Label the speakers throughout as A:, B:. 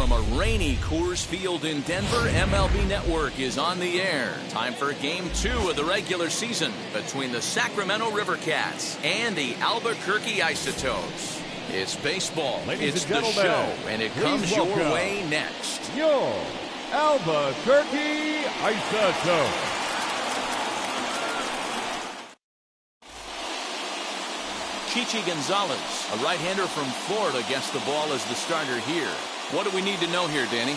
A: from a rainy Coors Field in Denver, MLB Network is on the air. Time for Game 2 of the regular season between the Sacramento River Cats and the Albuquerque Isotopes. It's baseball,
B: Ladies
A: it's
B: and
A: the
B: gentlemen,
A: show, and it
B: please
A: comes your
B: welcome
A: way next.
B: Your Albuquerque Isotopes.
A: Gonzalez, a right-hander from Florida, gets the ball as the starter here. What do we need to know here, Danny?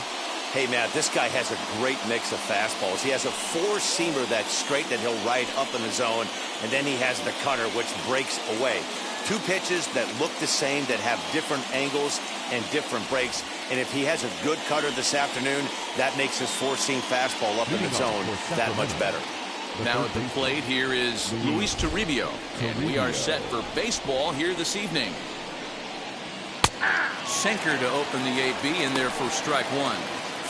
C: Hey, Matt, this guy has a great mix of fastballs. He has a four-seamer that's straight that he'll ride up in the zone, and then he has the cutter, which breaks away. Two pitches that look the same, that have different angles and different breaks. And if he has a good cutter this afternoon, that makes his four-seam fastball up in the zone that much better.
A: Now at the plate here is Luis Turibio, and we are set for baseball here this evening. Sinker to open the AB in there for strike one.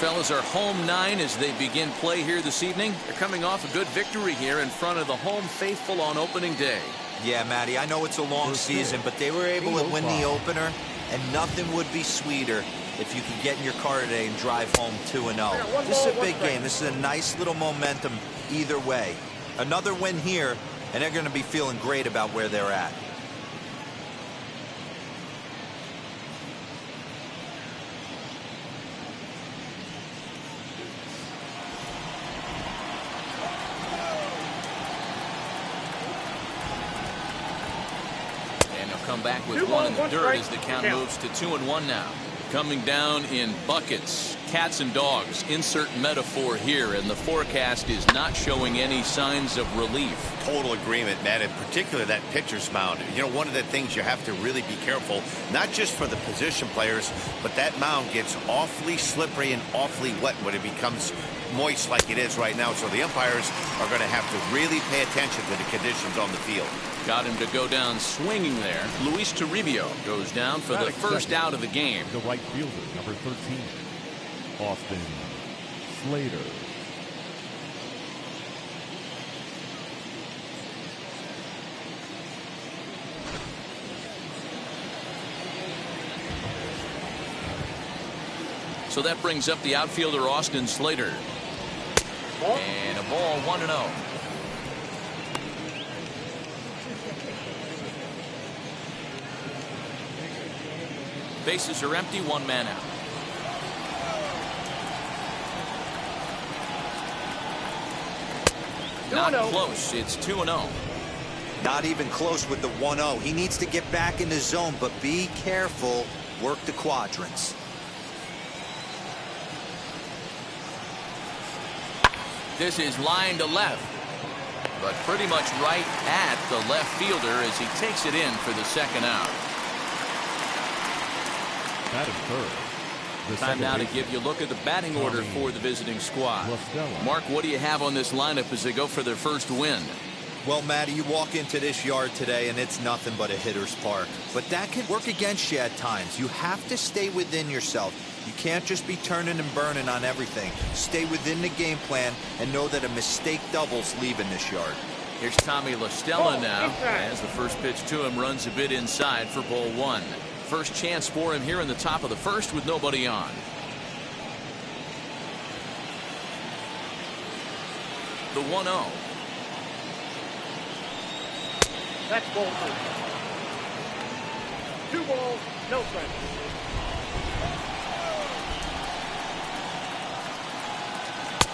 A: Fellas are home 9 as they begin play here this evening. They're coming off a good victory here in front of the home faithful on opening day.
D: Yeah, Matty, I know it's a long season, but they were able to win the opener, and nothing would be sweeter if you could get in your car today and drive home 2-0. This is a big game. This is a nice little momentum either way. Another win here, and they're going to be feeling great about where they're at.
A: And they'll come back with one in the dirt as the count moves to 2-1 now. Coming down in buckets, cats and dogs, insert metaphor here, and the forecast is not showing any signs of relief.
C: Total agreement, Matt, in particular that pitcher's mound. You know, one of the things you have to really be careful, not just for the position players, but that mound gets awfully slippery and awfully wet when it becomes moist like it is right now. So the umpires are going to have to really pay attention to the conditions on the field.
A: Got him to go down swinging there. Luis Turibio goes down for the first out of the game.
B: The right fielder, number 13, Austin Slater.
A: So that brings up the outfielder Austin Slater. And a ball 1-0. Bases are empty, one man out. Not close. It's 2-0.
D: Not even close with the 1-0. He needs to get back in the zone, but be careful. Work the quadrants.
A: This is line to left, but pretty much right at the left fielder as he takes it in for the second out. Time now to give you a look at the batting order for the visiting squad. Mark, what do you have on this lineup as they go for their first win?
D: Well, Matty, you walk into this yard today and it's nothing but a hitter's park. But that can work against you at times. You have to stay within yourself. You can't just be turning and burning on everything. Stay within the game plan and know that a mistake doubles leaving this yard.
A: Here's Tommy La Stella now as the first pitch to him runs a bit inside for ball one. First chance for him here in the top of the first with nobody on. The 1-0.
E: That's ball two. 2 balls, no strikes.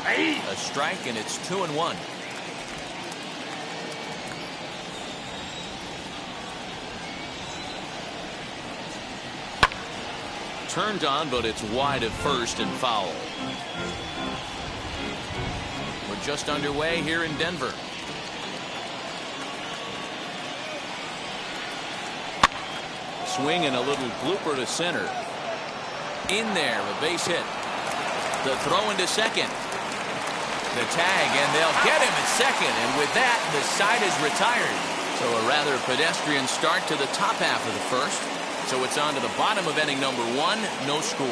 A: A strike, and it's 2-1. Turned on, but it's wide at first and foul. We're just underway here in Denver. Swing and a little blooper to center. In there, a base hit. The throw into second. The tag, and they'll get him at second. And with that, the side is retired. So a rather pedestrian start to the top half of the first. So it's on to the bottom of inning number 1, no score.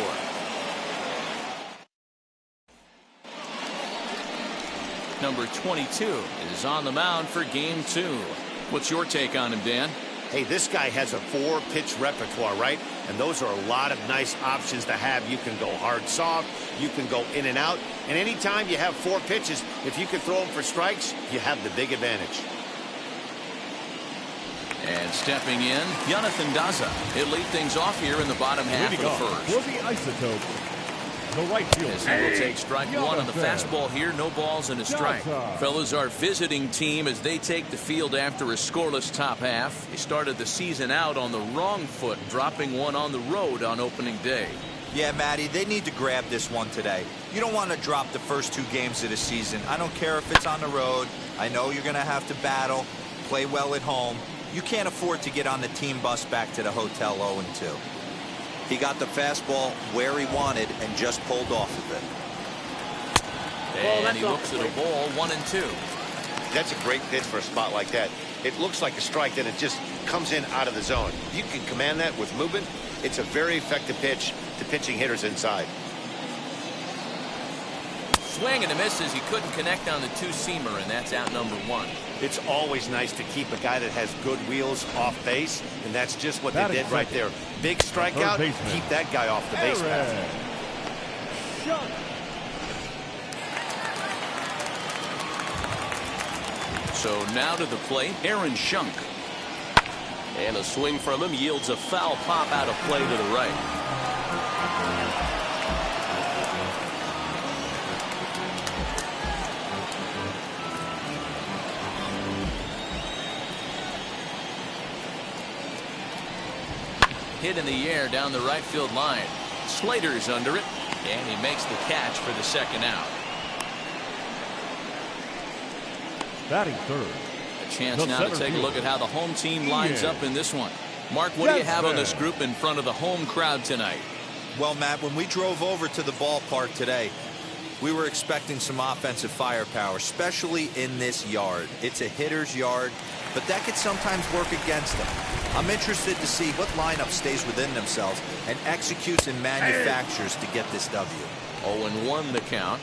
A: Number 22 is on the mound for game 2. What's your take on him, Dan?
C: Hey, this guy has a 4-pitch repertoire, right? And those are a lot of nice options to have. You can go hard, soft. You can go in and out. And anytime you have 4 pitches, if you can throw them for strikes, you have the big advantage.
A: And stepping in, Jonathan Daza. He'll lead things off here in the bottom half of the first.
B: For the Isotopes, the right fielder.
A: As he will take strike one on the fastball here. No balls and a strike. Fellas, our visiting team as they take the field after a scoreless top half. They started the season out on the wrong foot, dropping one on the road on opening day.
D: Yeah, Matty, they need to grab this one today. You don't want to drop the first 2 games of the season. I don't care if it's on the road. I know you're going to have to battle, play well at home. You can't afford to get on the team bus back to the hotel 0-2. He got the fastball where he wanted and just pulled off of it.
A: And he looks at a ball, 1-2.
C: That's a great pitch for a spot like that. It looks like a strike, then it just comes in out of the zone. If you can command that with movement, it's a very effective pitch to pitching hitters inside.
A: Swing and a miss as he couldn't connect on the 2-seamer, and that's out number 1.
C: It's always nice to keep a guy that has good wheels off base, and that's just what they did right there. Big strikeout, keep that guy off the base path.
A: So now to the plate, Aaron Shunk. And a swing from him yields a foul pop out of play to the right. Hit in the air down the right field line. Slater's under it, and he makes the catch for the second out.
B: Batting third.
A: A chance now to take a look at how the home team lines up in this one. Mark, what do you have on this group in front of the home crowd tonight?
D: Well, Matt, when we drove over to the ballpark today, we were expecting some offensive firepower, especially in this yard. It's a hitter's yard, but that could sometimes work against them. I'm interested to see what lineup stays within themselves and executes and manufactures to get this W.
A: 0-1 the count.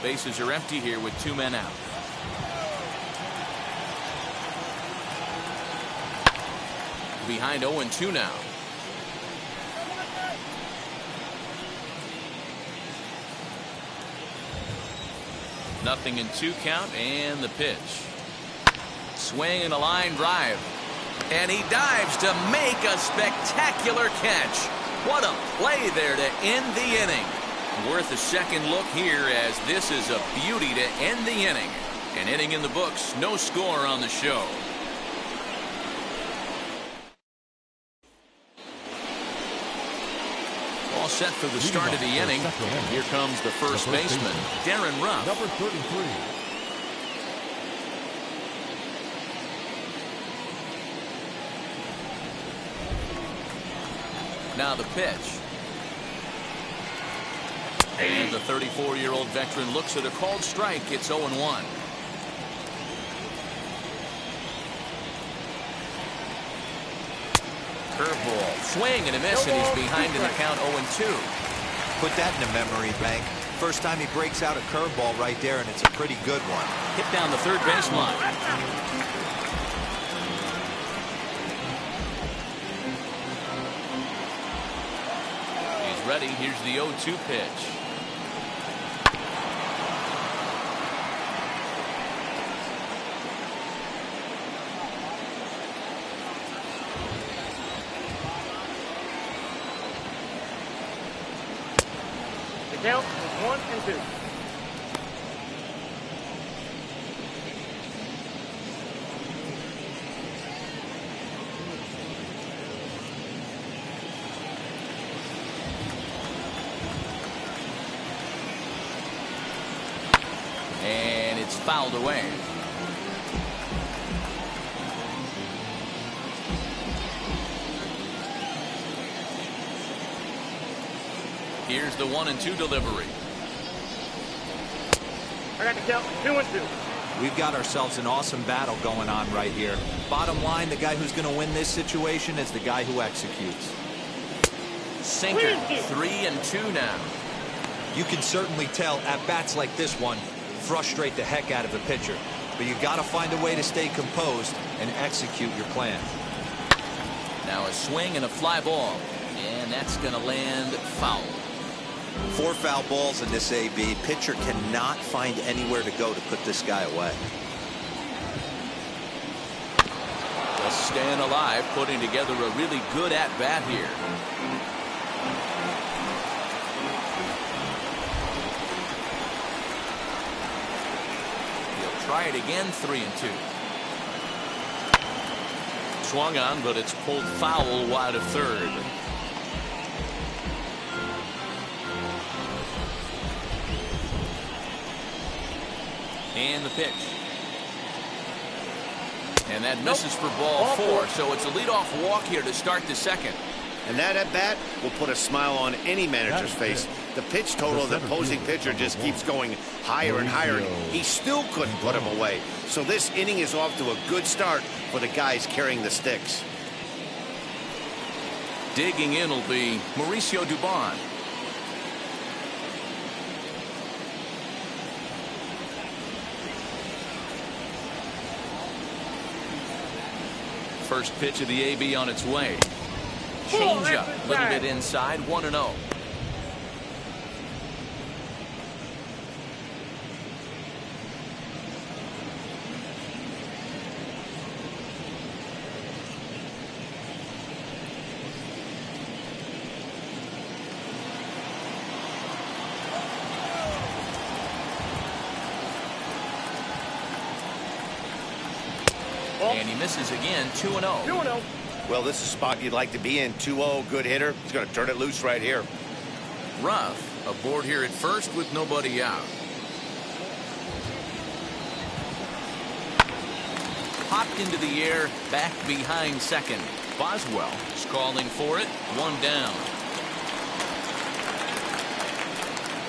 A: Bases are empty here with 2 men out. Behind 0-2 now. Nothing in 2 count, and the pitch. Swing and a line drive. And he dives to make a spectacular catch. What a play there to end the inning. Worth a second look here as this is a beauty to end the inning. An inning in the books, no score on the show. All set for the start of the inning. Here comes the first baseman, Darren Ruff.
B: Number 33.
A: Now the pitch. And the 34-year-old veteran looks at a called strike. It's 0-1. Curveball. Swing and a miss, and he's behind in the count 0-2.
D: Put that in the memory bank. First time he breaks out a curveball right there, and it's a pretty good one.
A: Hit down the third baseline. He's ready. Here's the 0-2 pitch.
E: Count is 1-2.
A: And it's fouled away. Here's the 1-2 delivery.
E: I got the count 2-2.
D: We've got ourselves an awesome battle going on right here. Bottom line, the guy who's going to win this situation is the guy who executes.
A: Sinker, 3-2 now.
D: You can certainly tell at bats like this one, frustrate the heck out of a pitcher. But you got to find a way to stay composed and execute your plan.
A: Now a swing and a fly ball. And that's going to land foul.
D: 4 foul balls in this AB. Pitcher cannot find anywhere to go to put this guy away.
A: Just staying alive, putting together a really good at-bat here. He'll try it again, 3-2. Swung on, but it's pulled foul wide of third. And the pitch. And that misses for ball 4. So it's a leadoff walk here to start the second.
C: And that at bat will put a smile on any manager's face. The pitch total of the opposing pitcher just keeps going higher and higher. He still couldn't put him away. So this inning is off to a good start for the guys carrying the sticks.
A: Digging in will be Mauricio Dubon. First pitch of the AB on its way. Change up, a little bit inside, 1-0. And he misses again, 2-0.
E: 2-0.
C: Well, this is a spot you'd like to be in. 2-0, good hitter. He's going to turn it loose right here.
A: Ruff aboard here at first with nobody out. Popped into the air, back behind second. Boswell is calling for it. 1 down.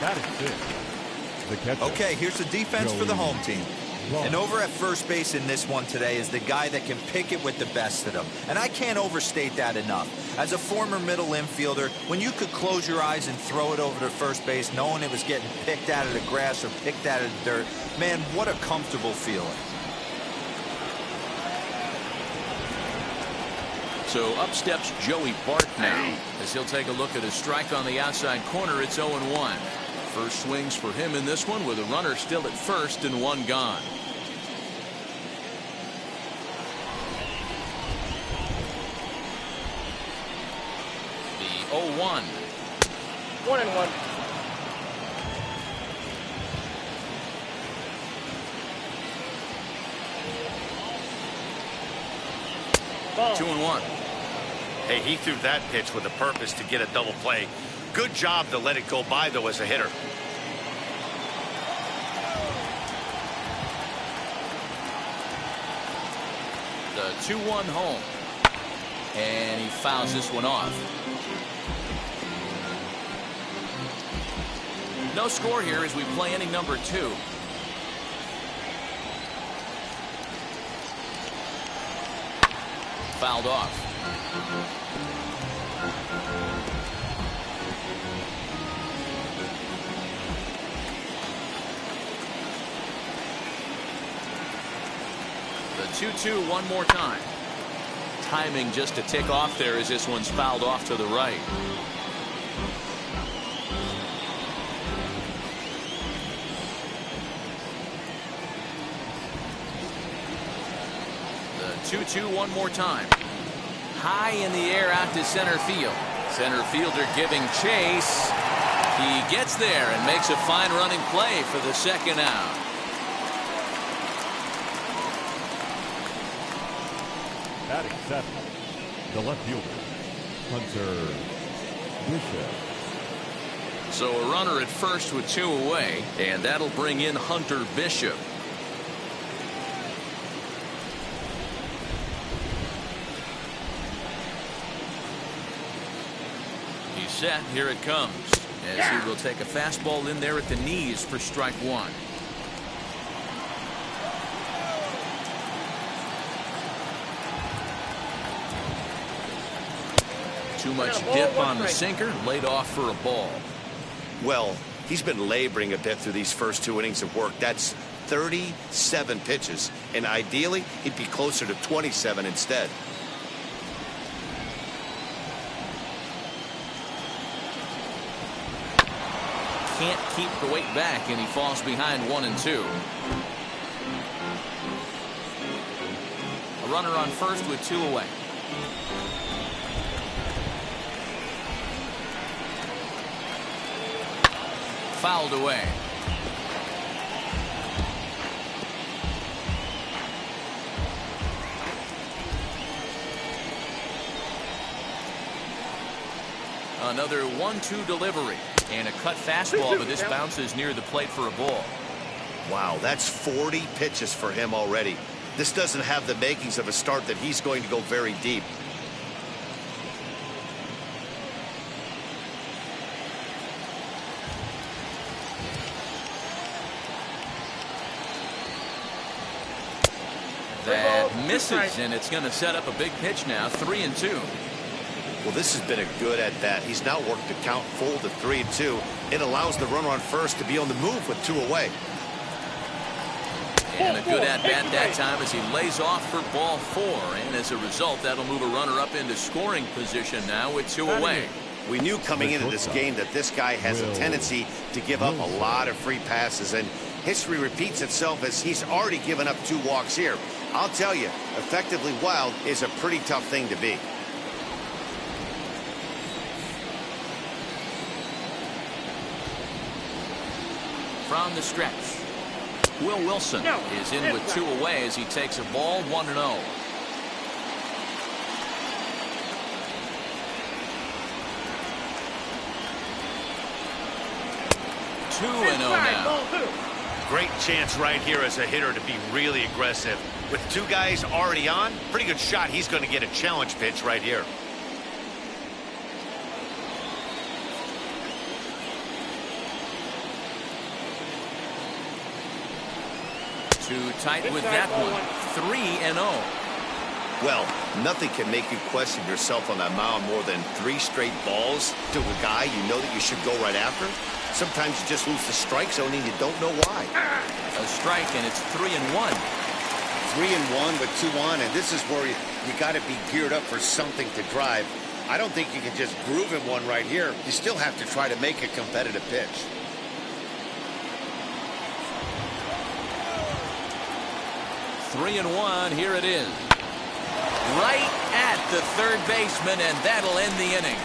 B: That is it. The catcher.
D: Okay, here's the defense for the home team. And over at first base in this one today is the guy that can pick it with the best of them. And I can't overstate that enough. As a former middle infielder, when you could close your eyes and throw it over to first base knowing it was getting picked out of the grass or picked out of the dirt, man, what a comfortable feeling.
A: So up steps Joey Bart now as he'll take a look at a strike on the outside corner. It's 0-1. First swings for him in this one with a runner still at first and 1 gone. The 0-1.
E: 1-1. Ball.
A: 2-1.
C: Hey, he threw that pitch with a purpose to get a double play. Good job to let it go by, though, as a hitter.
A: The 2-1 home. And he fouls this one off. No score here as we play inning number 2. Fouled off. The 2-2 one more time. Timing just to tick off there as this one's fouled off to the right. The 2-2 one more time. High in the air out to center field. Center fielder giving chase. He gets there and makes a fine running play for the second out.
B: Batting 7, the left fielder, Hunter Bishop.
A: So a runner at first with 2 away, and that'll bring in Hunter Bishop. He's set. Here it comes as he will take a fastball in there at the knees for strike 1. Too much dip on the sinker, laid off for a ball.
C: Well, He's been laboring a bit through these first 2 innings of work. That's 37 pitches, and ideally he'd be closer to 27 instead.
A: Can't keep the weight back, and he falls behind 1-2. A runner on first with 2 away. Fouled away. Another 1-2 delivery and a cut fastball, but this bounces near the plate for a ball.
C: Wow, that's 40 pitches for him already. This doesn't have the makings of a start that he's going to go very deep.
A: That misses, and it's going to set up a big pitch now. 3-2.
C: Well, this has been a good at bat. He's now worked the count full to 3-2. It allows the runner on first to be on the move with 2 away.
A: And a good at bat that time as he lays off for ball 4, and as a result, that'll move a runner up into scoring position now with 2 away.
C: We knew coming into this game that this guy has a tendency to give up a lot of free passes, and history repeats itself as he's already given up 2 walks here. I'll tell you, effectively wild is a pretty tough thing to be.
A: From the stretch, Will Wilson is in with 2 away as he takes a ball 1-0. Now.
C: Great chance right here as a hitter to be really aggressive. With 2 guys already on, pretty good shot. He's going to get a challenge pitch right here.
A: Too tight with that one. 3-0.
C: Well, nothing can make you question yourself on that mound more than 3 straight balls to a guy you know that you should go right after. Sometimes you just lose the strike zone and you don't know why.
A: A strike, and it's 3-1.
C: 3-1 with 2 on, and this is where you got to be geared up for something to drive. I don't think you can just groove in one right here. You still have to try to make a competitive pitch.
A: Three and 1, here it is. Right at the third baseman, and that'll end the inning.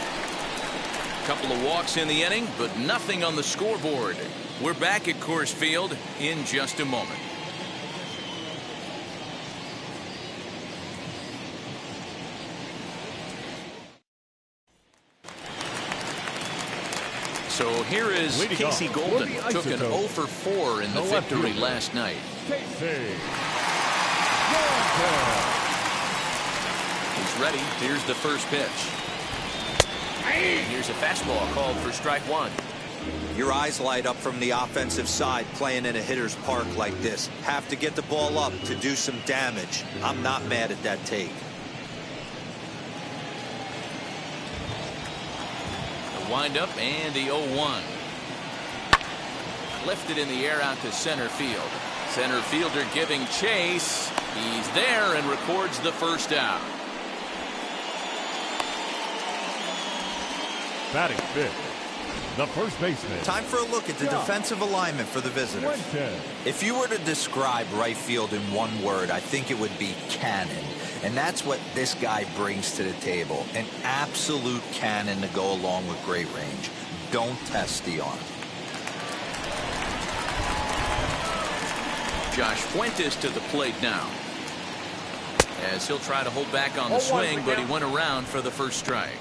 A: Couple of walks in the inning, but nothing on the scoreboard. We're back at Coors Field in just a moment. So here is Casey Golden. Took an 0 for 4 in the victory last night. He's ready. Here's the first pitch. Here's a fastball called for strike 1.
D: Your eyes light up from the offensive side playing in a hitter's park like this. Have to get the ball up to do some damage. I'm not mad at that take.
A: The windup and the 0-1. Lifted in the air out to center field. Center fielder giving chase. He's there and records the first out.
B: Batting fifth, the first baseman.
D: Time for a look at the defensive alignment for the visitors.
B: Fuentes.
D: If you were to describe right field in one word, I think it would be cannon. And that's what this guy brings to the table. An absolute cannon to go along with great range. Don't test the arm.
A: Josh Fuentes to the plate now, as he'll try to hold back on the swing, but he went around for the first strike.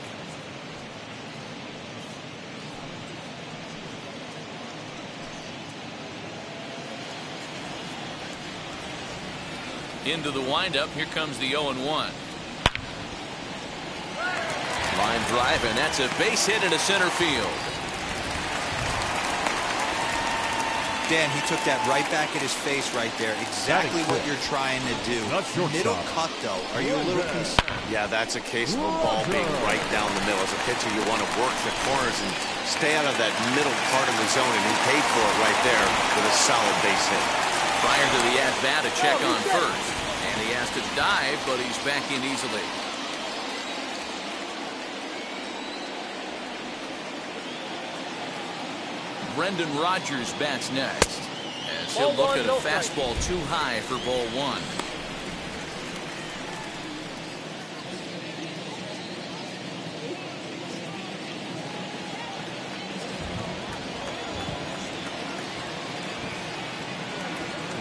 A: Into the windup. Here comes the 0-1. Line drive, and that's a base hit into center field.
D: Dan, he took that right back at his face right there. Exactly what you're trying to do. Middle cut, though. Are you a little concerned?
C: Yeah, that's a case of a ball being right down the middle. As a pitcher, you want to work the corners and stay out of that middle part of the zone, and he paid for it right there with a solid base hit.
A: Prior to the at-bat, a check on first. And he has to dive, but he's back in easily. Brendan Rodgers bats next, as he'll look at a fastball too high for ball one.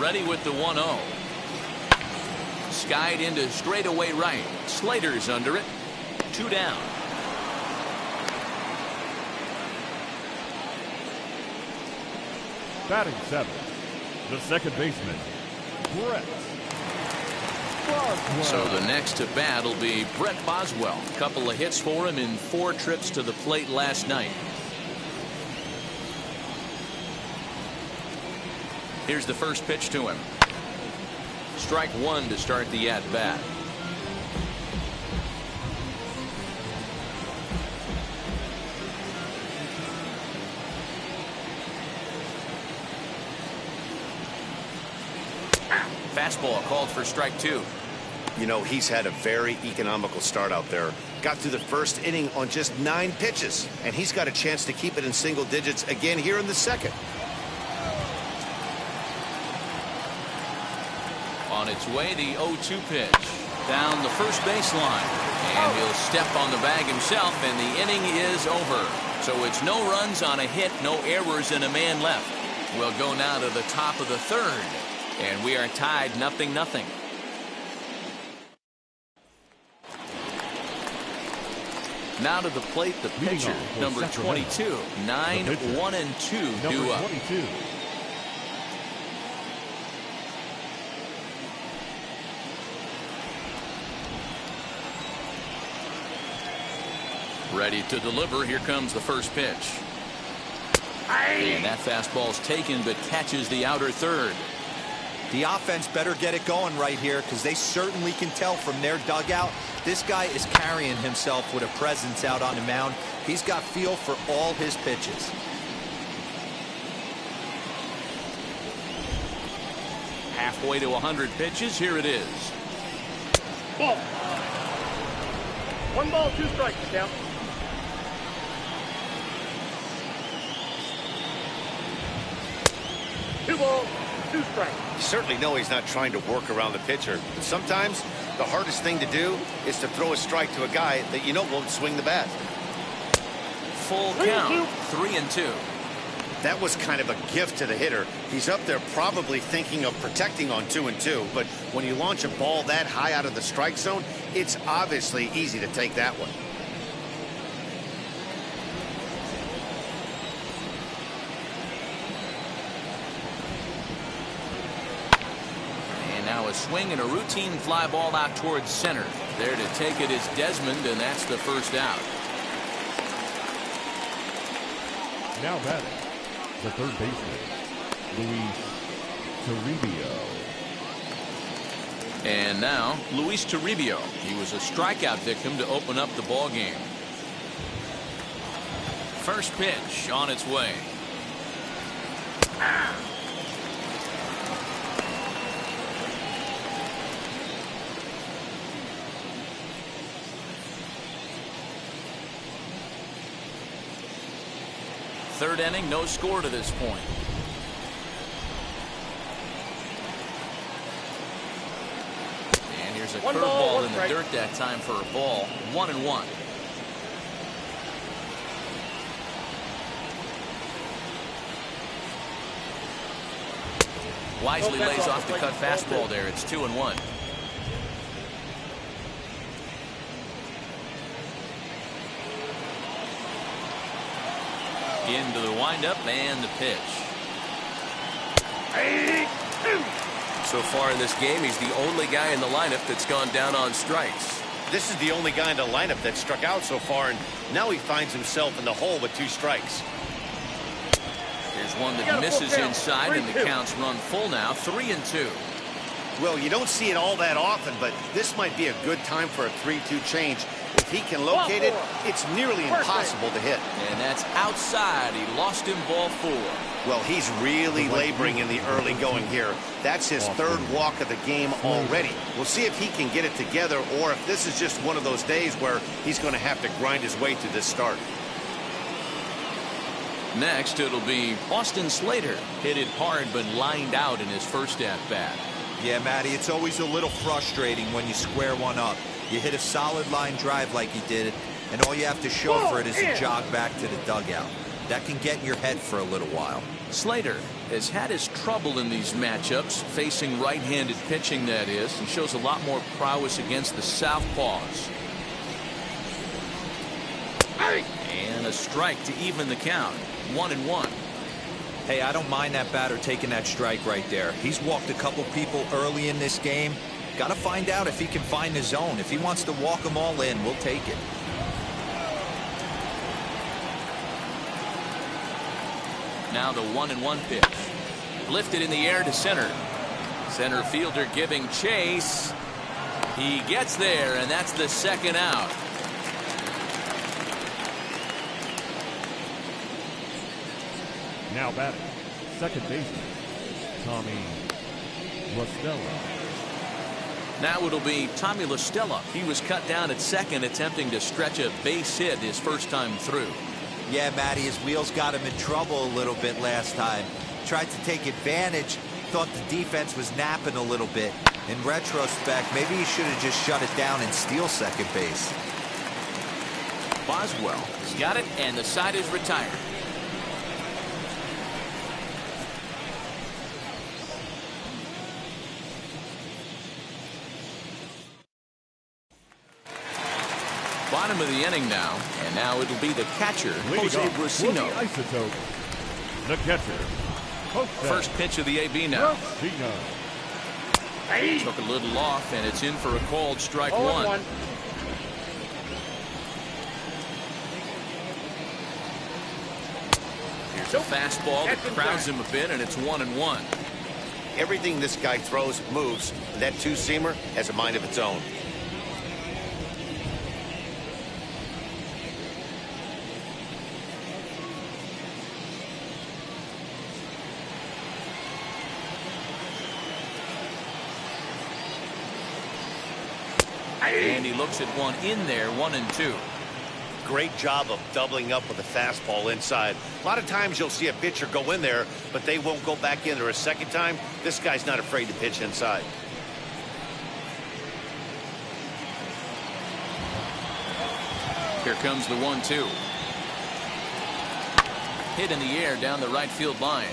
A: Ready with the 1-0. Skied into straightaway right. Slater's under it. 2 down.
B: Batting 7, the second baseman, Brett Boswell.
A: So the next to bat will be Brett Boswell. A couple of hits for him in 4 trips to the plate last night. Here's the first pitch to him. Strike 1 to start the at-bat. Fastball called for strike 2.
C: You know, he's had a very economical start out there. Got through the first inning on just 9 pitches, and he's got a chance to keep it in single digits again here in the second.
A: On its way, the 0-2 pitch. Down the first baseline. And he'll step on the bag himself, and the inning is over. So it's no runs on a hit, no errors, and a man left. We'll go now to the top of the 3rd. And we are tied 0-0. Now to the plate, the pitcher, number 22. 9-1-2 due up.
B: 22.
A: Ready to deliver. Here comes the first pitch. And that fastball's taken, but catches the outer 3rd.
D: The offense better get it going right here, because they certainly can tell from their dugout this guy is carrying himself with a presence out on the mound. He's got feel for all his pitches.
A: Halfway to 100 pitches. Here it is.
E: Ball. 1 ball, 2 strikes, count. Two balls, 2 strikes.
C: You certainly know he's not trying to work around the pitcher. But sometimes the hardest thing to do is to throw a strike to a guy that you know won't swing the bat.
A: Full count. 3-2.
C: That was kind of a gift to the hitter. He's up there probably thinking of protecting on 2-2, but when you launch a ball that high out of the strike zone, it's obviously easy to take that one.
A: And now a swing and a routine fly ball out towards center. There to take it is Desmond, and that's the first out.
B: Now batting, the third baseman, Luis Turibio.
A: And now Luis Turibio. He was a strikeout victim to open up the ball game. First pitch on its way. Third inning, no score to this point. And here's a curveball in the dirt that time for a ball. 1-1. Wisely lays off the cut fastball there. It's 2-1. Into the windup and the pitch. So far in this game, he's the only guy in the lineup that's gone down on strikes.
C: This is the only guy in the lineup that struck out so far, and now he finds himself in the hole with 2 strikes.
A: Here's one that misses inside, and the count's run full now, 3-2.
C: Well, you don't see it all that often, but this might be a good time for a 3-2 change. If he can locate it, it's nearly impossible to hit.
A: And that's outside. He lost him ball 4.
C: Well, he's really laboring in the early going here. That's his third walk of the game already. We'll see if he can get it together, or if this is just one of those days where he's going to have to grind his way through this start.
A: Next, it'll be Austin Slater. Hit it hard, but lined out in his first at-bat.
D: Yeah, Matty, it's always a little frustrating when you square one up. You hit a solid line drive like he did, and all you have to show for it is a jog back to the dugout. That can get in your head for a little while.
A: Slater has had his trouble in these matchups, facing right-handed pitching, that is, and shows a lot more prowess against the southpaws. And a strike to even the count. 1-1.
D: Hey, I don't mind that batter taking that strike right there. He's walked a couple people early in this game. Got to find out if he can find the zone. If he wants to walk them all in, we'll take it.
A: Now the 1-1 pitch. Lifted in the air to center. Center fielder giving chase. He gets there, and that's the second out.
B: Now batting, second baseman, Tommy LaStella.
A: Now it'll be Tommy LaStella. He was cut down at second, attempting to stretch a base hit his first time through.
D: Yeah, Matty, his wheels got him in trouble a little bit last time. Tried to take advantage, thought the defense was napping a little bit. In retrospect, maybe he should have just shut it down and steal second base.
A: Boswell has got it, and the side is retired. Bottom of the inning now, and now it'll be the catcher, Jose Brusino.
B: Isotopes, the catcher, Jose.
A: First pitch of the AB now.
B: Brusino.
A: Took a little off, and it's in for a called strike 1. Here's a fastball that crowds him a bit, and it's 1-1.
C: Everything this guy throws moves. That two-seamer has a mind of its own.
A: And he looks at one in there, 1-2.
C: Great job of doubling up with a fastball inside. A lot of times you'll see a pitcher go in there, but they won't go back in there a second time. This guy's not afraid to pitch inside.
A: Here comes the 1-2. Hit in the air down the right field line.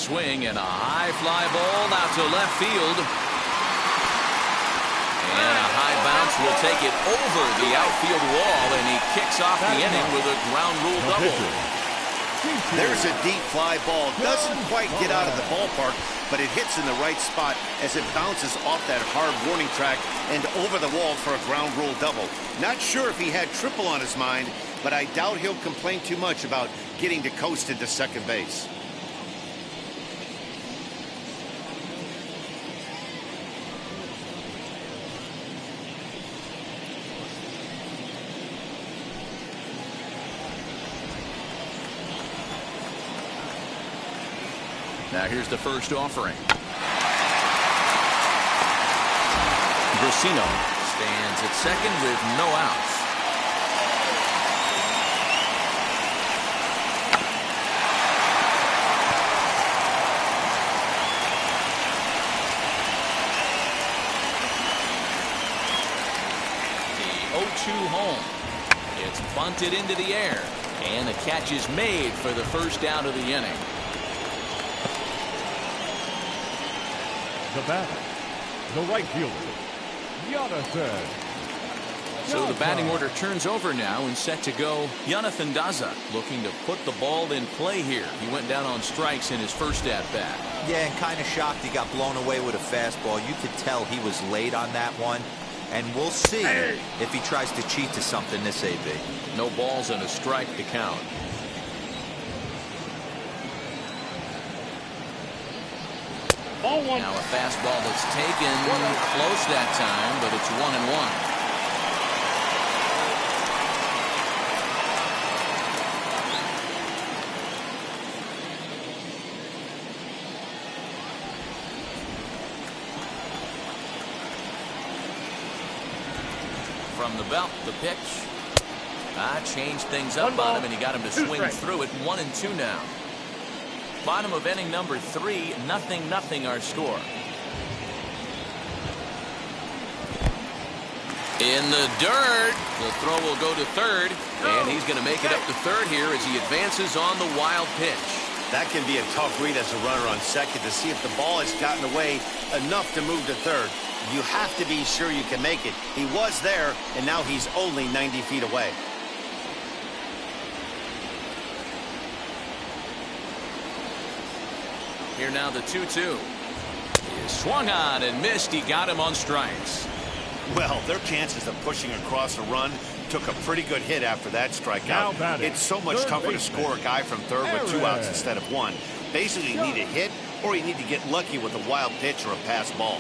A: Swing and a high fly ball out to left field. And a high bounce will take it over the outfield wall, and he kicks off the inning with a ground rule double.
C: There's a deep fly ball. Doesn't quite get out of the ballpark, but it hits in the right spot as it bounces off that hard warning track and over the wall for a ground rule double. Not sure if he had triple on his mind, but I doubt he'll complain too much about getting to coast into second base.
A: Now here's the first offering. Brusino stands at second with no outs. The 0-2 home. It's bunted into the air, and the catch is made for the first out of the inning.
B: The batter, the right fielder, Jonathan
A: So the batting order turns over now and set to go. Jonathan Daza looking to put the ball in play here. He went down on strikes in his first at-bat.
D: Yeah, and kind of shocked he got blown away with a fastball. You could tell he was late on that one. And we'll see if he tries to cheat to something this AB.
A: No balls and a strike to count.
E: Ball one.
A: Now a fastball that's taken close that time, but it's 1-1. From the belt, the pitch. Changed things up on him, and he got him to swing through it. 1-2 now. Bottom of inning number 3, 0-0 our score. In the dirt. The throw will go to third, and he's going to make it up to third here as he advances on the wild pitch.
C: That can be a tough read as a runner on second to see if the ball has gotten away enough to move to third. You have to be sure you can make it. He was there, and now he's only 90 feet away.
A: Here now the 2-2. He swung on and missed. He got him on strikes.
C: Well, their chances of pushing across a run took a pretty good hit after that strikeout. It's so much tougher to score a guy from third with 2 outs instead of 1. Basically, you need a hit, or you need to get lucky with a wild pitch or a pass ball.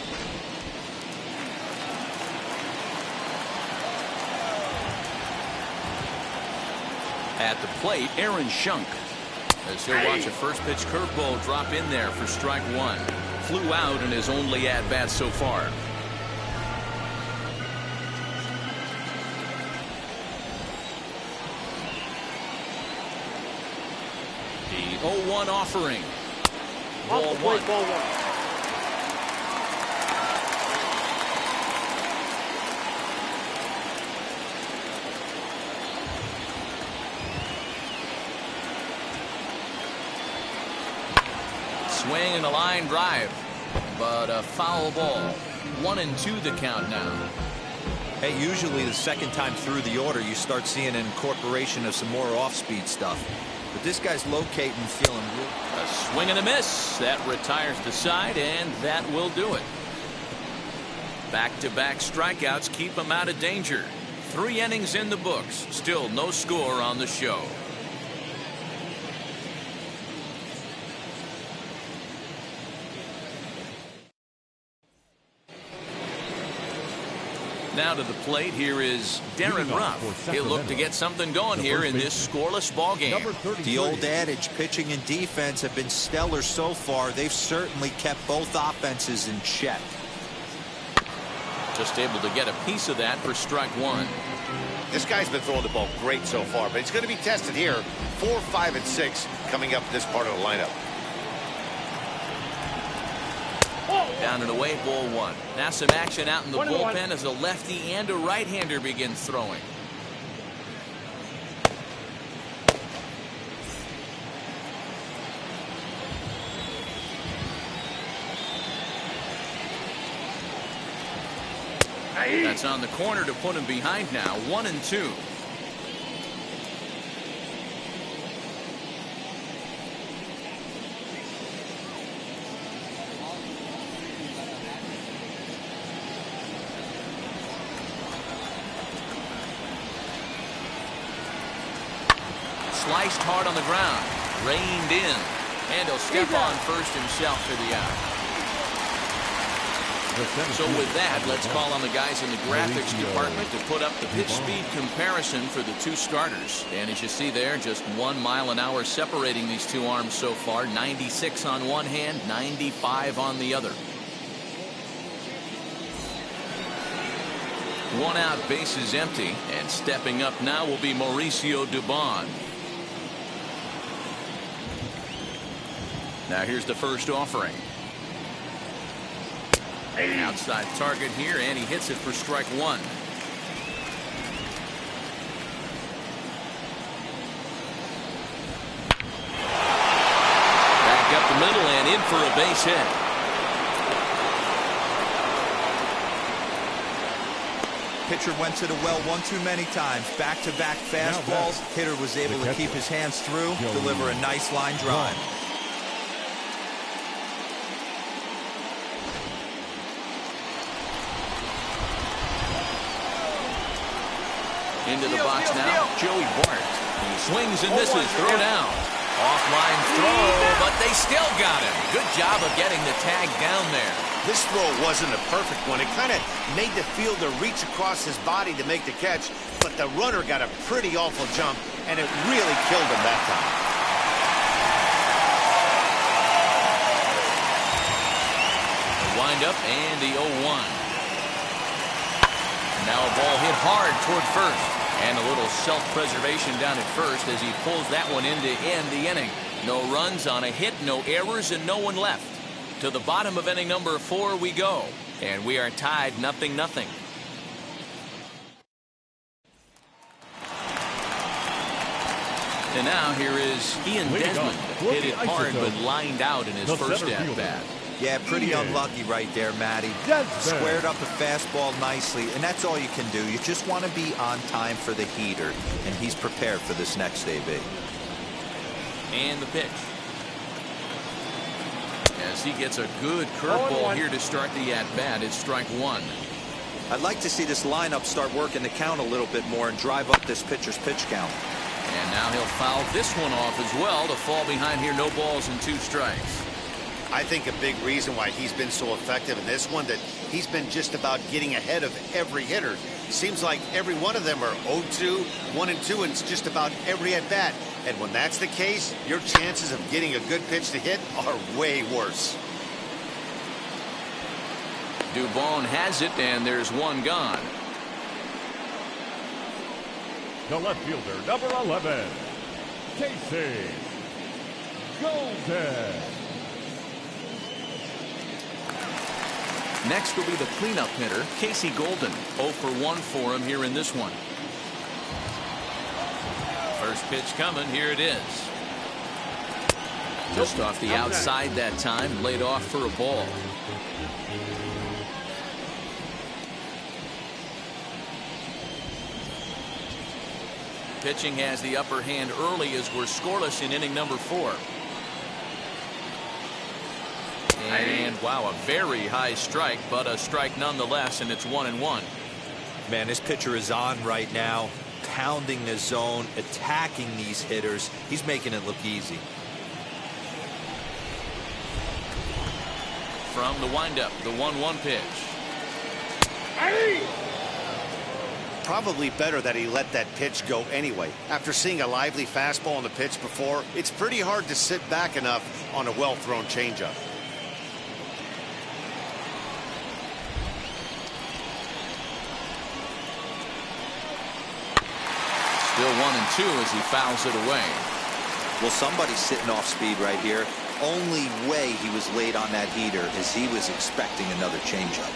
A: At the plate, Aaron Shunk. As he'll watch a first pitch curveball drop in there for strike 1. Flew out in his only at-bat so far. The 0-1 offering. Ball 1.
E: Ball 1.
A: Swing and a line drive, but a foul ball. 1-2 the count now.
D: Hey, usually the second time through the order, you start seeing an incorporation of some more off-speed stuff. But this guy's locating, feeling good.
A: A swing and a miss. That retires the side, and that will do it. Back-to-back strikeouts keep him out of danger. 3 innings in the books. Still no score on the show. Now to the plate, here is Darren Ruff. He'll look to get something going here in this scoreless ball game.
D: The old adage, pitching and defense have been stellar so far. They've certainly kept both offenses in check.
A: Just able to get a piece of that for strike 1.
C: This guy's been throwing the ball great so far, but it's going to be tested here. 4, 5, and 6 coming up this part of the lineup.
A: Down and away, ball 1. Now some action out in the bullpen as a lefty and a right-hander begin throwing. That's on the corner to put him behind now. 1-2. Sliced hard on the ground, reined in, and he'll step on first himself for the out. So with that, let's call on the guys in the graphics department to put up the pitch speed comparison for the 2 starters. And as you see there, just 1 mile an hour separating these 2 arms so far. 96 on one hand, 95 on the other. 1 out, base is empty, and stepping up now will be Mauricio Dubon. Now here's the first offering. Outside target here, and he hits it for strike 1. Back up the middle and in for a base hit.
D: Pitcher went to the well one too many times. Back-to-back fastballs. Hitter was able to keep his hands through, deliver a nice line drive.
A: Into the box now, Joey Bart. He swings and misses, throw down. Offline throw, but they still got him. Good job of getting the tag down there.
C: This throw wasn't a perfect one. It kind of made the fielder reach across his body to make the catch, but the runner got a pretty awful jump, and it really killed him that time.
A: The windup and the 0-1. Now a ball hit hard toward first. And a little self-preservation down at first as he pulls that one in to end the inning. No runs on a hit, no errors, and no one left. To the bottom of inning number 4 we go. And we are tied 0-0. And now here is Ian Desmond. Hit it hard but lined out in his first at-bat.
D: Yeah, pretty unlucky right there, Matty. Squared up a fastball nicely, and that's all you can do. You just want to be on time for the heater, and he's prepared for this next AB.
A: And the pitch. As he gets a good curveball here to start the at-bat, it's strike 1.
D: I'd like to see this lineup start working the count a little bit more and drive up this pitcher's pitch count.
A: And now he'll foul this one off as well to fall behind here. No balls and 2 strikes.
C: I think a big reason why he's been so effective in this one, that he's been just about getting ahead of every hitter. Seems like every one of them are 0-2, 1-2, and it's just about every at bat. And when that's the case, your chances of getting a good pitch to hit are way worse.
A: Dubon has it, and there's one gone.
B: The left fielder, number 11, Casey Gonzalez.
A: Next will be the cleanup hitter, Casey Golden. 0 for 1 for him here in this one. First pitch coming. Here it is. Just off the outside that time. Laid off for a ball. Pitching has the upper hand early as we're scoreless in inning number 4. And wow, a very high strike, but a strike nonetheless, and it's 1-1.
D: Man, this pitcher is on right now, pounding the zone, attacking these hitters. He's making it look easy.
A: From the windup, the 1-1 pitch.
C: Probably better that he let that pitch go anyway. After seeing a lively fastball on the pitch before, it's pretty hard to sit back enough on a well-thrown changeup.
A: Still 1-2 as he fouls it away.
D: Well, somebody's sitting off speed right here. Only way he was late on that heater is he was expecting another changeup.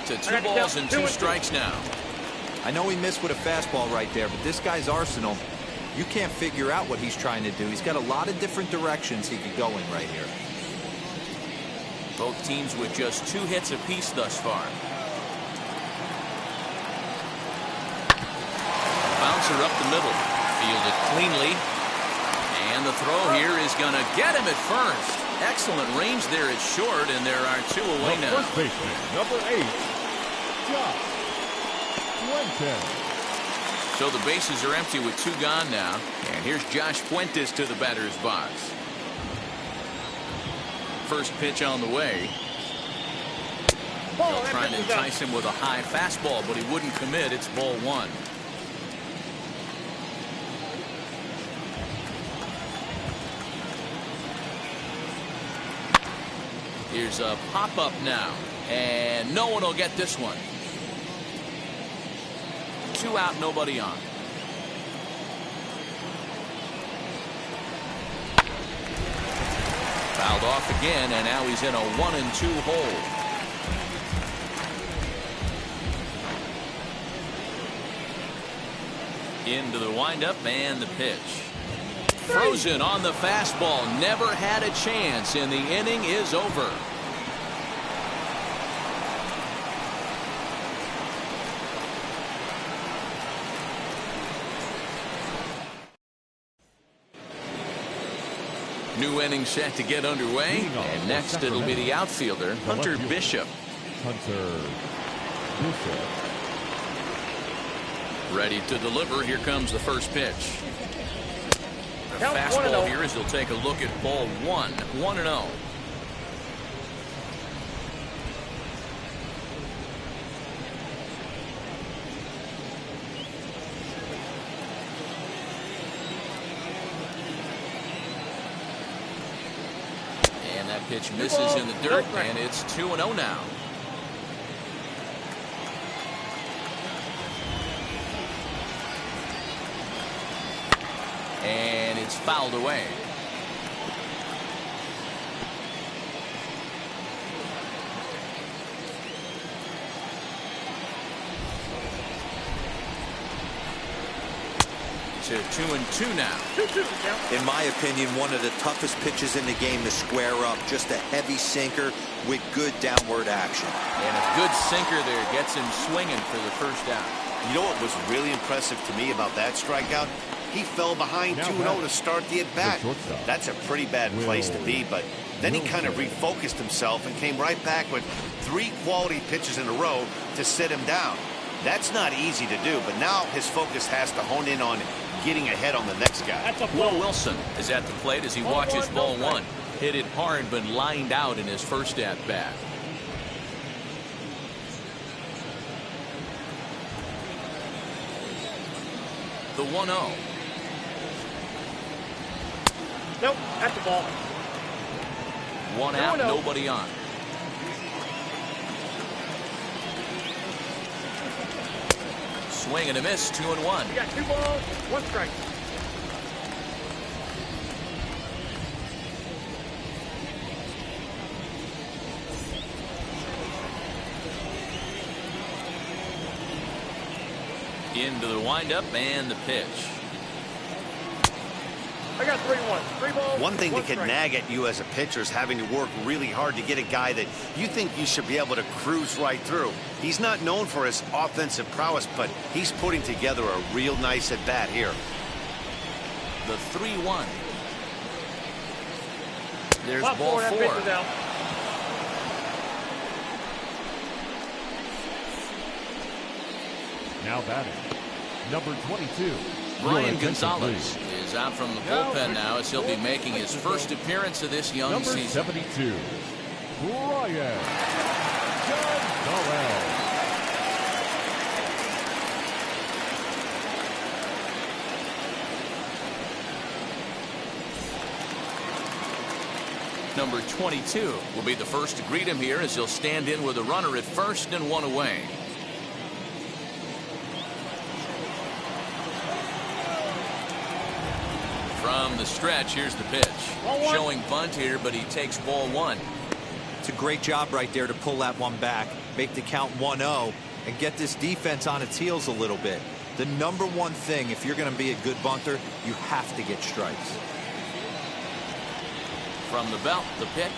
A: To 2 balls and 2 strikes now.
D: I know he missed with a fastball right there, but this guy's arsenal, you can't figure out what he's trying to do. He's got a lot of different directions he could go in right here.
A: Both teams with just 2 hits apiece thus far. Bouncer up the middle. Fielded cleanly. And the throw here is going to get him at first. Excellent range there at short, and there are 2 away now.
B: First baseman, number 8, Fuentes.
A: So the bases are empty with 2 gone now. And here's Josh Fuentes to the batter's box. First pitch on the way. Trying to entice him with a high fastball, but he wouldn't commit. It's ball 1. Here's a pop-up now. And no one will get this one. 2 out, nobody on. Fouled off again, and now he's in a 1-2 hole. Into the windup and the pitch. Frozen on the fastball. Never had a chance, and the inning is over. New inning set to get underway. And next it'll be the outfielder, Hunter Bishop.
B: Hunter Bishop.
A: Ready to deliver. Here comes the first pitch. A
E: Count
A: fastball
E: 1-0.
A: here as he'll take a look at ball one. 1-0. And that pitch misses in the dirt, and it's 2-0 now. And it's fouled away. To 2-2 now.
E: 2-2 count.
D: In my opinion, one of the toughest pitches in the game to square up. Just a heavy sinker with good downward action.
A: And a good sinker there gets him swinging for the first out.
C: You know what was really impressive to me about that strikeout? He fell behind 2-0 to start the at-bat. That's a pretty bad place to be, but then he kind of refocused himself and came right back with 3 quality pitches in a row to sit him down. That's not easy to do, but now his focus has to hone in on getting ahead on the next guy.
E: That's a
A: Will
E: ball.
A: Wilson is at the plate as he watches ball one. Hit it hard but lined out in his first at-bat. The 1-0.
E: Nope, that's the ball.
A: One out,
E: 2-0.
A: nobody on. Swing and a miss, 2-1.
E: We got 2 balls, 1 strike.
A: Into the windup and the pitch.
E: I got 3-1. 3 balls.
C: One thing that
E: 1
C: could
E: strike.
C: nag at you as a pitcher is having to work really hard to get a guy that you think you should be able to cruise right through. He's not known for his offensive prowess, but he's putting together a real nice at-bat here.
A: The 3-1. There's
E: Top
A: ball
E: 4, that
A: 4.
E: pitch is out.
B: Now batting, number 22.
A: Brian
B: Your attention,
A: Gonzalez
B: please.
A: is out from the bullpen now as he'll be making his first appearance of this young
B: Number
A: season.
B: 72. Brian Gonzalez.
A: Number 22 will be the first to greet him here as he'll stand in with a runner at first and 1 away. From the stretch, here's the pitch.
E: Ball 1.
A: Showing bunt here, but he takes ball 1.
D: It's a great job right there to pull that one back, make the count 1-0, and get this defense on its heels a little bit. The number one thing, if you're going to be a good bunter, you have to get strikes.
A: From the belt, the pitch.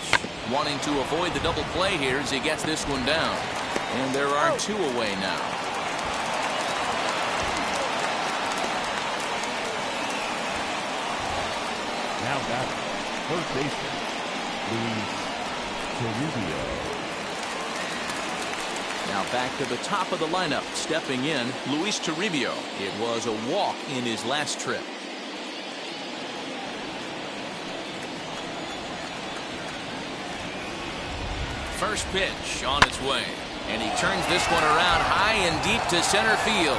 A: Wanting to avoid the double play here as he gets this one down. And there are 2 away now.
B: Now batting, first baseman, Turibio.
A: Now back to the top of the lineup. Stepping in, Luis Turibio. It was a walk in his last trip. First pitch on its way. And he turns this one around high and deep to center field.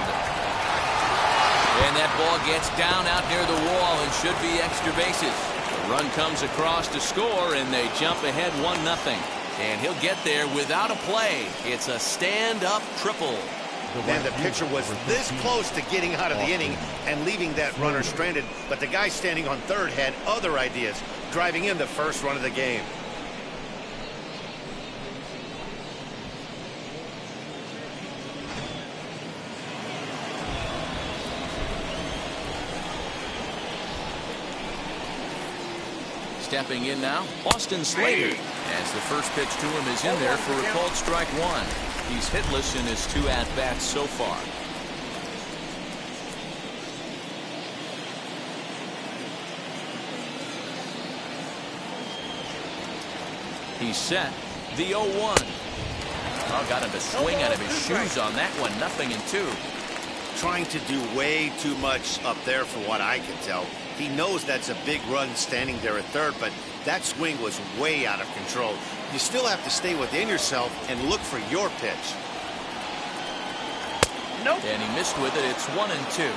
A: And that ball gets down out near the wall and should be extra bases. The run comes across to score, and they jump ahead 1-0. And he'll get there without a play. It's a stand-up triple.
C: And the pitcher was this close to getting out of the inning and leaving that runner stranded, but the guy standing on third had other ideas, driving in the first run of the game.
A: Stepping in now, Austin Slater, as the first pitch to him is in there for a called strike 1. He's hitless in his 2 at-bats so far. He's set. The 0-1. Oh, got him to swing out of his shoes on that one. 0-2.
C: Trying to do way too much up there for what I can tell. He knows that's a big run standing there at third, but that swing was way out of control. You still have to stay within yourself and look for your pitch.
E: Nope.
A: And he missed with it. It's 1-2.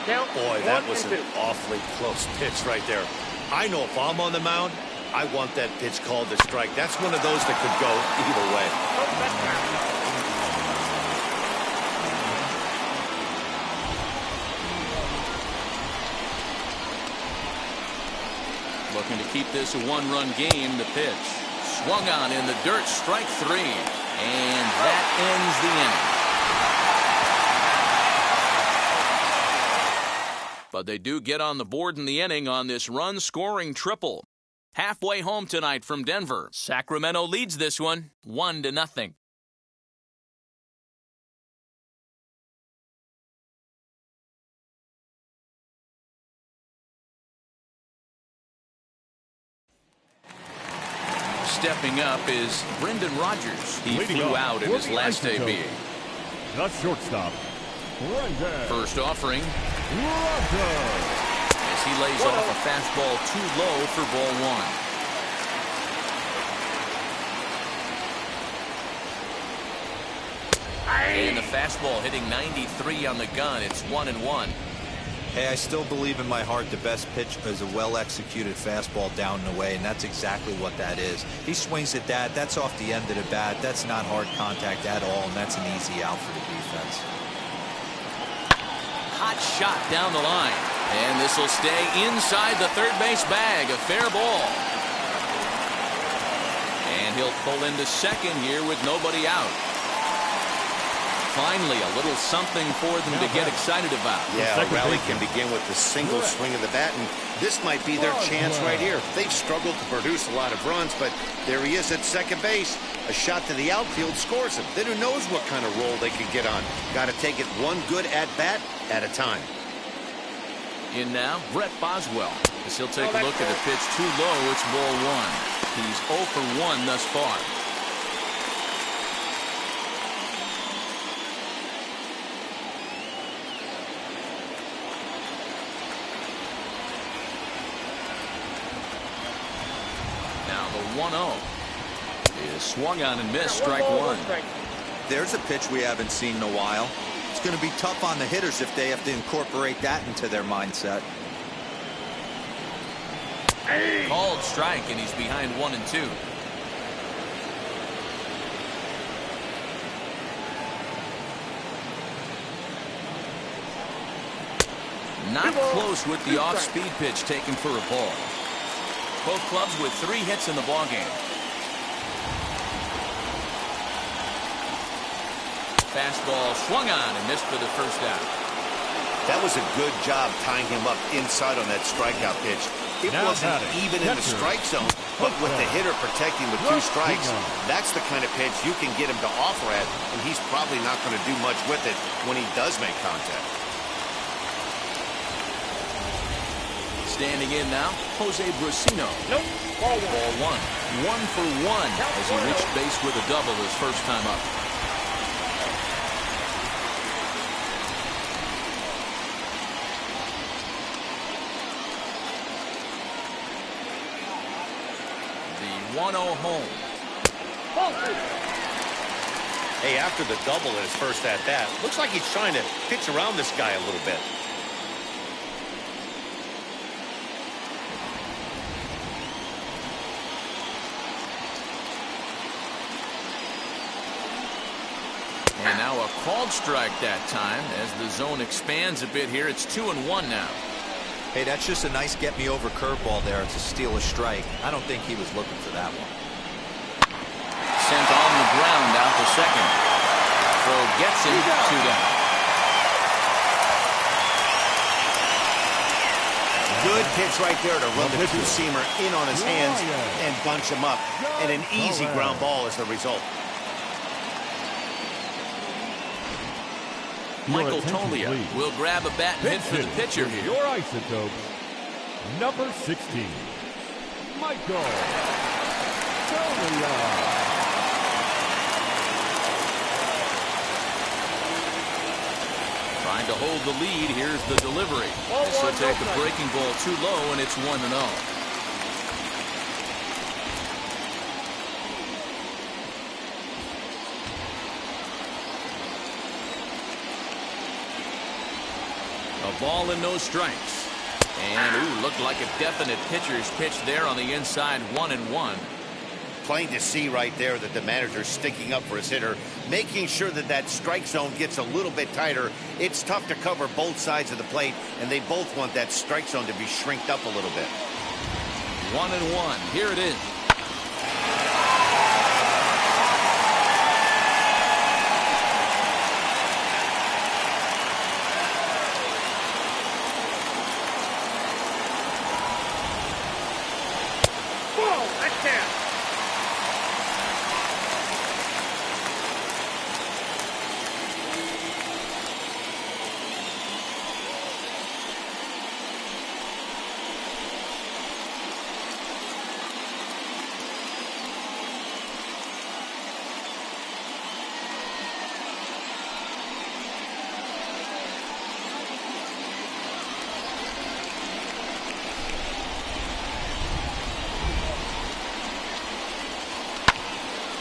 C: Boy, that was an awfully close pitch right there. I know if I'm on the mound, I want that pitch called a strike. That's one of those that could go either way.
A: Looking to keep this a one-run game. The pitch swung on in the dirt. Strike 3. And that ends the inning. But they do get on the board in the inning on this run-scoring triple. Halfway home tonight from Denver. Sacramento leads this one 1-0. Stepping up is Brendan Rodgers. He flew out in his last debut.
B: The shortstop.
A: First offering. As he lays off a fastball too low for ball 1. And the fastball hitting 93 on the gun. It's 1-1.
D: Hey, I still believe in my heart the best pitch is a well-executed fastball down and away, and that's exactly what that is. He swings at that. That's off the end of the bat. That's not hard contact at all, and that's an easy out for the defense.
A: Hot shot down the line. And this will stay inside the third base bag. A fair ball. And he'll pull into second here with nobody out. Finally, a little something for them to get excited about.
C: Yeah, a rally can begin with the single swing of the bat, and this might be their chance right here. They've struggled to produce a lot of runs, but there he is at second base. A shot to the outfield scores him. Then who knows what kind of roll they could get on. Got to take it one good at-bat at a time.
A: In now, Brett Boswell. As he'll take a look at the pitch too low, it's ball 1. He's 0 for 1 thus far. Now the 1-0 is swung on and missed. Strike 1.
D: There's a pitch we haven't seen in a while. It's going to be tough on the hitters if they have to incorporate that into their mindset.
A: Called strike, and he's behind 1-2. Not close with the off-speed pitch taken for a ball. Both clubs with 3 hits in the ballgame. Fastball swung on and missed for the first out.
C: That was a good job tying him up inside on that strikeout pitch. It wasn't even in the strike zone, but with the hitter protecting with 2 strikes, that's the kind of pitch you can get him to offer at, and he's probably not going to do much with it when he does make contact.
A: Standing in now, Jose Brusino.
E: Nope. Ball
A: 1.
E: 1.
A: 1 for 1 as he reached base with a double his first time up. The 1-0 home.
C: Hey, after the double in his first at-bat, looks like he's trying to pitch around this guy a little bit.
A: And now a called strike that time as the zone expands a bit here. It's 2-1 now.
D: Hey, that's just a nice get-me-over curveball there to steal a strike. I don't think he was looking for that one.
A: Sent on the ground out to second. Throw gets him 2 down.
C: Good pitch right there to run the two-seamer in on his hands and bunch him up. And an easy ground ball as the result.
A: Michael Tolia will grab a bat and hit for the pitcher here.
B: Your Isotopes, number 16, Michael
A: Trying to hold the lead. Here's the delivery. This will take a breaking ball too low, and it's 1-0. A ball and no strikes. And, looked like a definite pitcher's pitch there on the inside, 1-1.
C: Plain to see right there that the manager's sticking up for his hitter, making sure that that strike zone gets a little bit tighter. It's tough to cover both sides of the plate, and they both want that strike zone to be shrinked up a little bit.
A: 1-1. Here it is.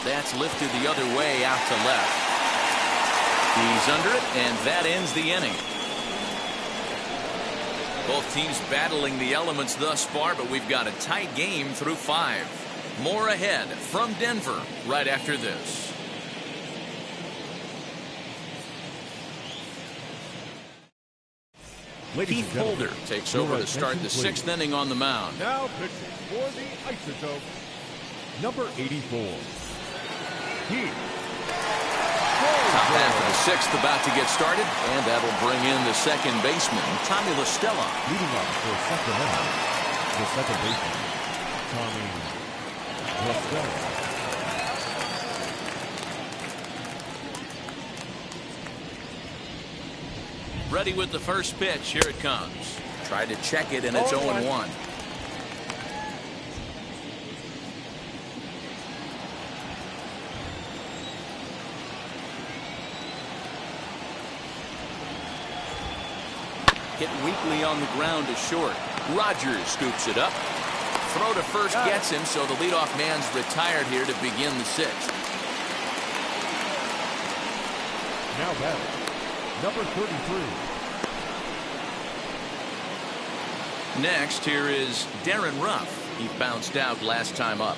A: That's lifted the other way out to left. He's under it, and that ends the inning. Both teams battling the elements thus far, but we've got a tight game through 5. More ahead from Denver right after this. Keith Holder takes over to start the 6th inning on the mound.
B: Now pitching for the Isotopes, number 84.
A: Top half of the 6th about to get started, and that'll bring in the second baseman, Tommy La Stella.
B: Leading up for Sacramento, the second baseman, Tommy La Stella.
A: Ready with the first pitch. Here it comes. Tried to check it, and it's 0-1. Hit weakly on the ground to short. Rodgers scoops it up. Throw to first gets him, so the leadoff man's retired here to begin the 6th.
B: Now batting, number 33.
A: Next, here is Darren Ruff. He bounced out last time up.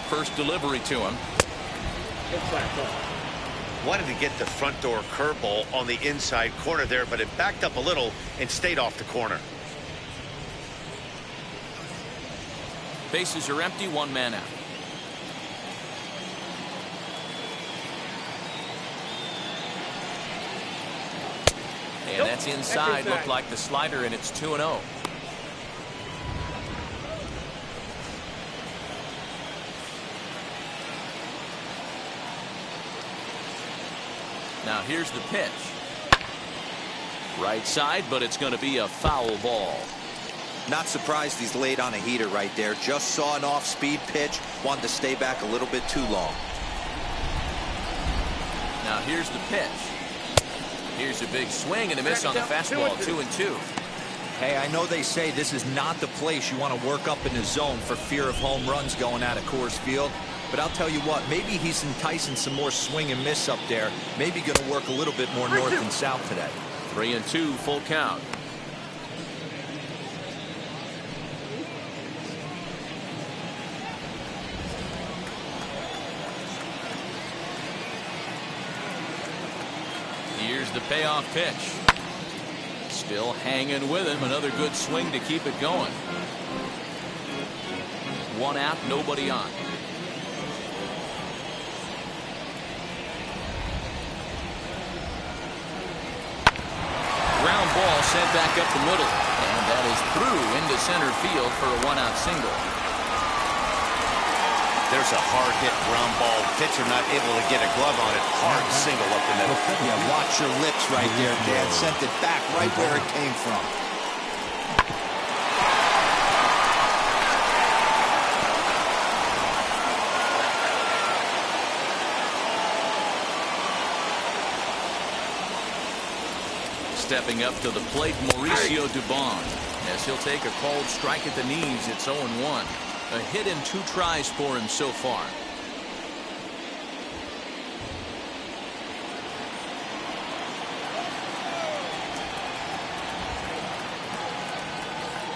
A: First delivery to him.
C: Wanted to get the front door curveball on the inside corner there, but it backed up a little and stayed off the corner.
A: Bases are empty, 1 man out. And that's inside. Looked like the slider, and it's 2-0. Now here's the pitch. Right side, but it's going to be a foul ball.
D: Not surprised he's laid on a heater right there. Just saw an off-speed pitch. Wanted to stay back a little bit too long.
A: Now here's the pitch. Here's a big swing and a miss on the fastball. 2-2.
D: Hey, I know they say this is not the place you want to work up in the zone for fear of home runs going out of Coors Field. But I'll tell you what, maybe he's enticing some more swing and miss up there. Maybe going to work a little bit more north and south today.
A: 3-2, full count. Here's the payoff pitch. Still hanging with him. Another good swing to keep it going. 1 out, nobody on. Ground ball sent back up the middle, and that is through into center field for a 1-out single.
C: there's a hard-hit ground ball. Pitcher not able to get a glove on it. Hard single up the middle.
D: Yeah, watch your lips right there, Dad. Sent it back right where it came from.
A: Stepping up to the plate, Mauricio Dubon, as he'll take a called strike at the knees. It's 0-1. A hit in 2 tries for him so far.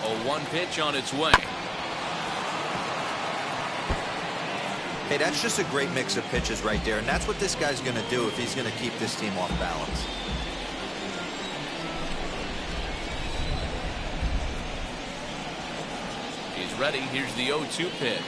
A: A 1 pitch on its way.
D: Hey, that's just a great mix of pitches right there, and that's what this guy's going to do if he's going to keep this team off balance.
A: Ready. Here's the 0-2 pitch.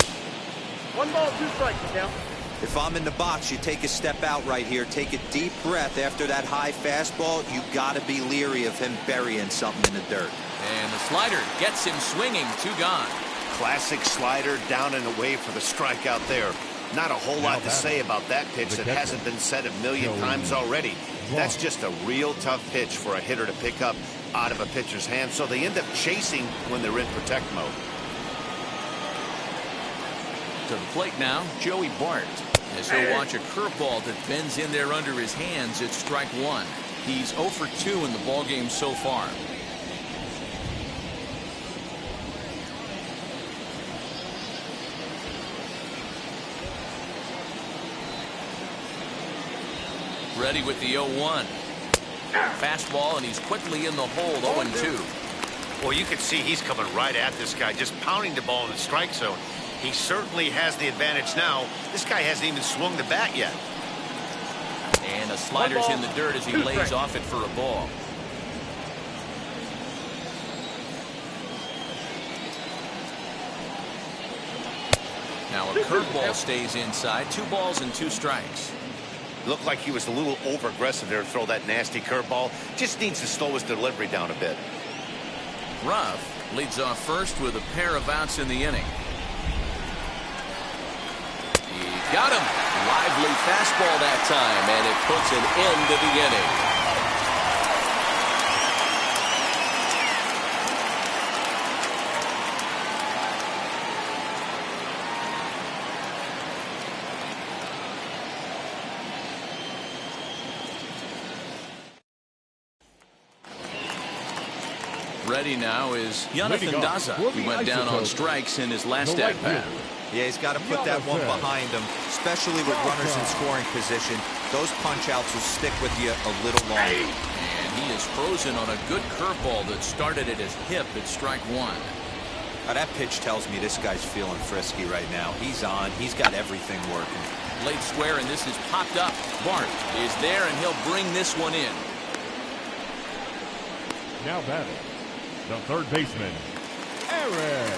E: 1 ball, 2 strikes, count.
D: If I'm in the box, you take a step out right here. Take a deep breath after that high fastball. You got to be leery of him burying something in the dirt.
A: And the slider gets him swinging. 2 gone.
C: Classic slider down and away for the strikeout there. Not a whole lot to say about that pitch that hasn't been said a million times already. That's just a real tough pitch for a hitter to pick up out of a pitcher's hand, so they end up chasing when they're in protect mode.
A: To the plate now, Joey Bart, as he'll watch a curveball that bends in there under his hands. It's strike 1. He's 0 for 2 in the ballgame so far. Ready with the 0-1. Fastball, and he's quickly in the hold. 0-2.
C: Well, you can see he's coming right at this guy, just pounding the ball in the strike zone. He certainly has the advantage now. This guy hasn't even swung the bat yet.
A: And the slider's in the dirt as he lays off it for a ball. Now a curveball stays inside. 2 balls and 2 strikes.
C: Looked like he was a little over-aggressive there to throw that nasty curveball. Just needs to slow his delivery down a bit.
A: Ruff leads off first with a pair of outs in the inning. Got him. Lively fastball that time, and it puts an end to the inning. Ready now is Jonathan Daza. He went down on strikes in his last at-bat.
D: Yeah, he's got to put that one behind him, especially with runners in scoring position. Those punch-outs will stick with you a little longer.
A: And he is frozen on a good curveball that started at his hip at strike 1.
D: Now, that pitch tells me this guy's feeling frisky right now. He's on. He's got everything working.
A: Late square, and this is popped up. Bart is there, and he'll bring this one in.
B: Now batting, the third baseman, Aaron.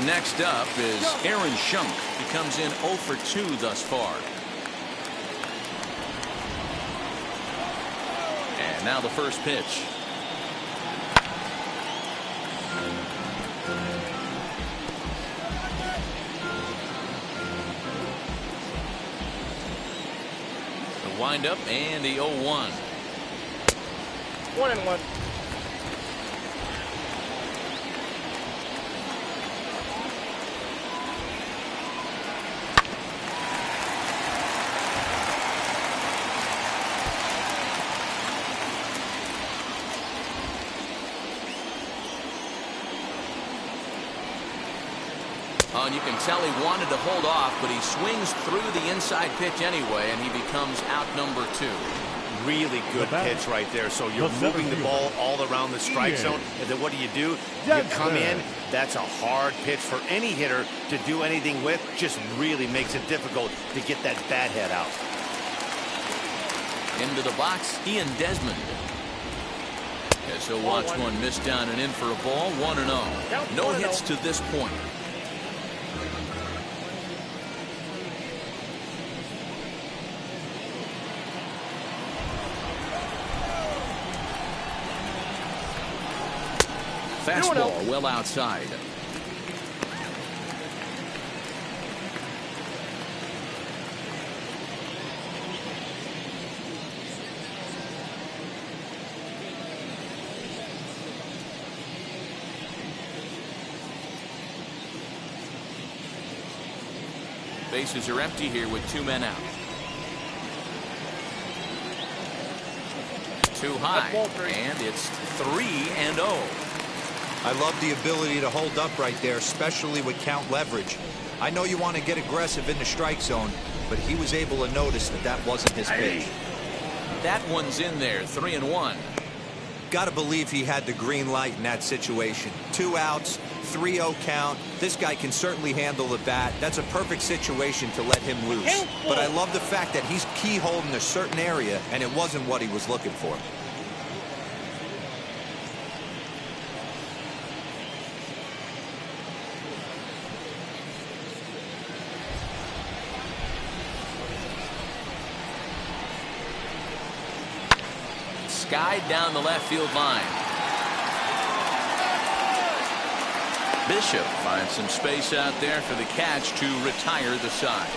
A: Next up is Aaron Schunk. He comes in 0 for 2 thus far. And now the first pitch. The windup and the 0-1.
E: 1-1.
A: And you can tell he wanted to hold off, but he swings through the inside pitch anyway, and he becomes out number 2.
C: Really good pitch right there. So you're moving the ball all around the strike zone, and then what do? You come in. That's a hard pitch for any hitter to do anything with. Just really makes it difficult to get that bat head out.
A: Into the box, Ian Desmond. As he'll watch one miss down and in for a ball. 1-0. No hits to this point. Fastball well outside. Bases are empty here with 2 men out. Too high, and it's 3-0.
D: I love the ability to hold up right there, especially with count leverage. I know you want to get aggressive in the strike zone, but he was able to notice that that wasn't his pitch.
A: That one's in there, 3-1.
D: Got to believe he had the green light in that situation. 2 outs, 3-0 count. This guy can certainly handle the bat. That's a perfect situation to let him loose. But I love the fact that he's keyholed in a certain area, and it wasn't what he was looking for.
A: Skied down the left field line. Bishop finds some space out there for the catch to retire the side.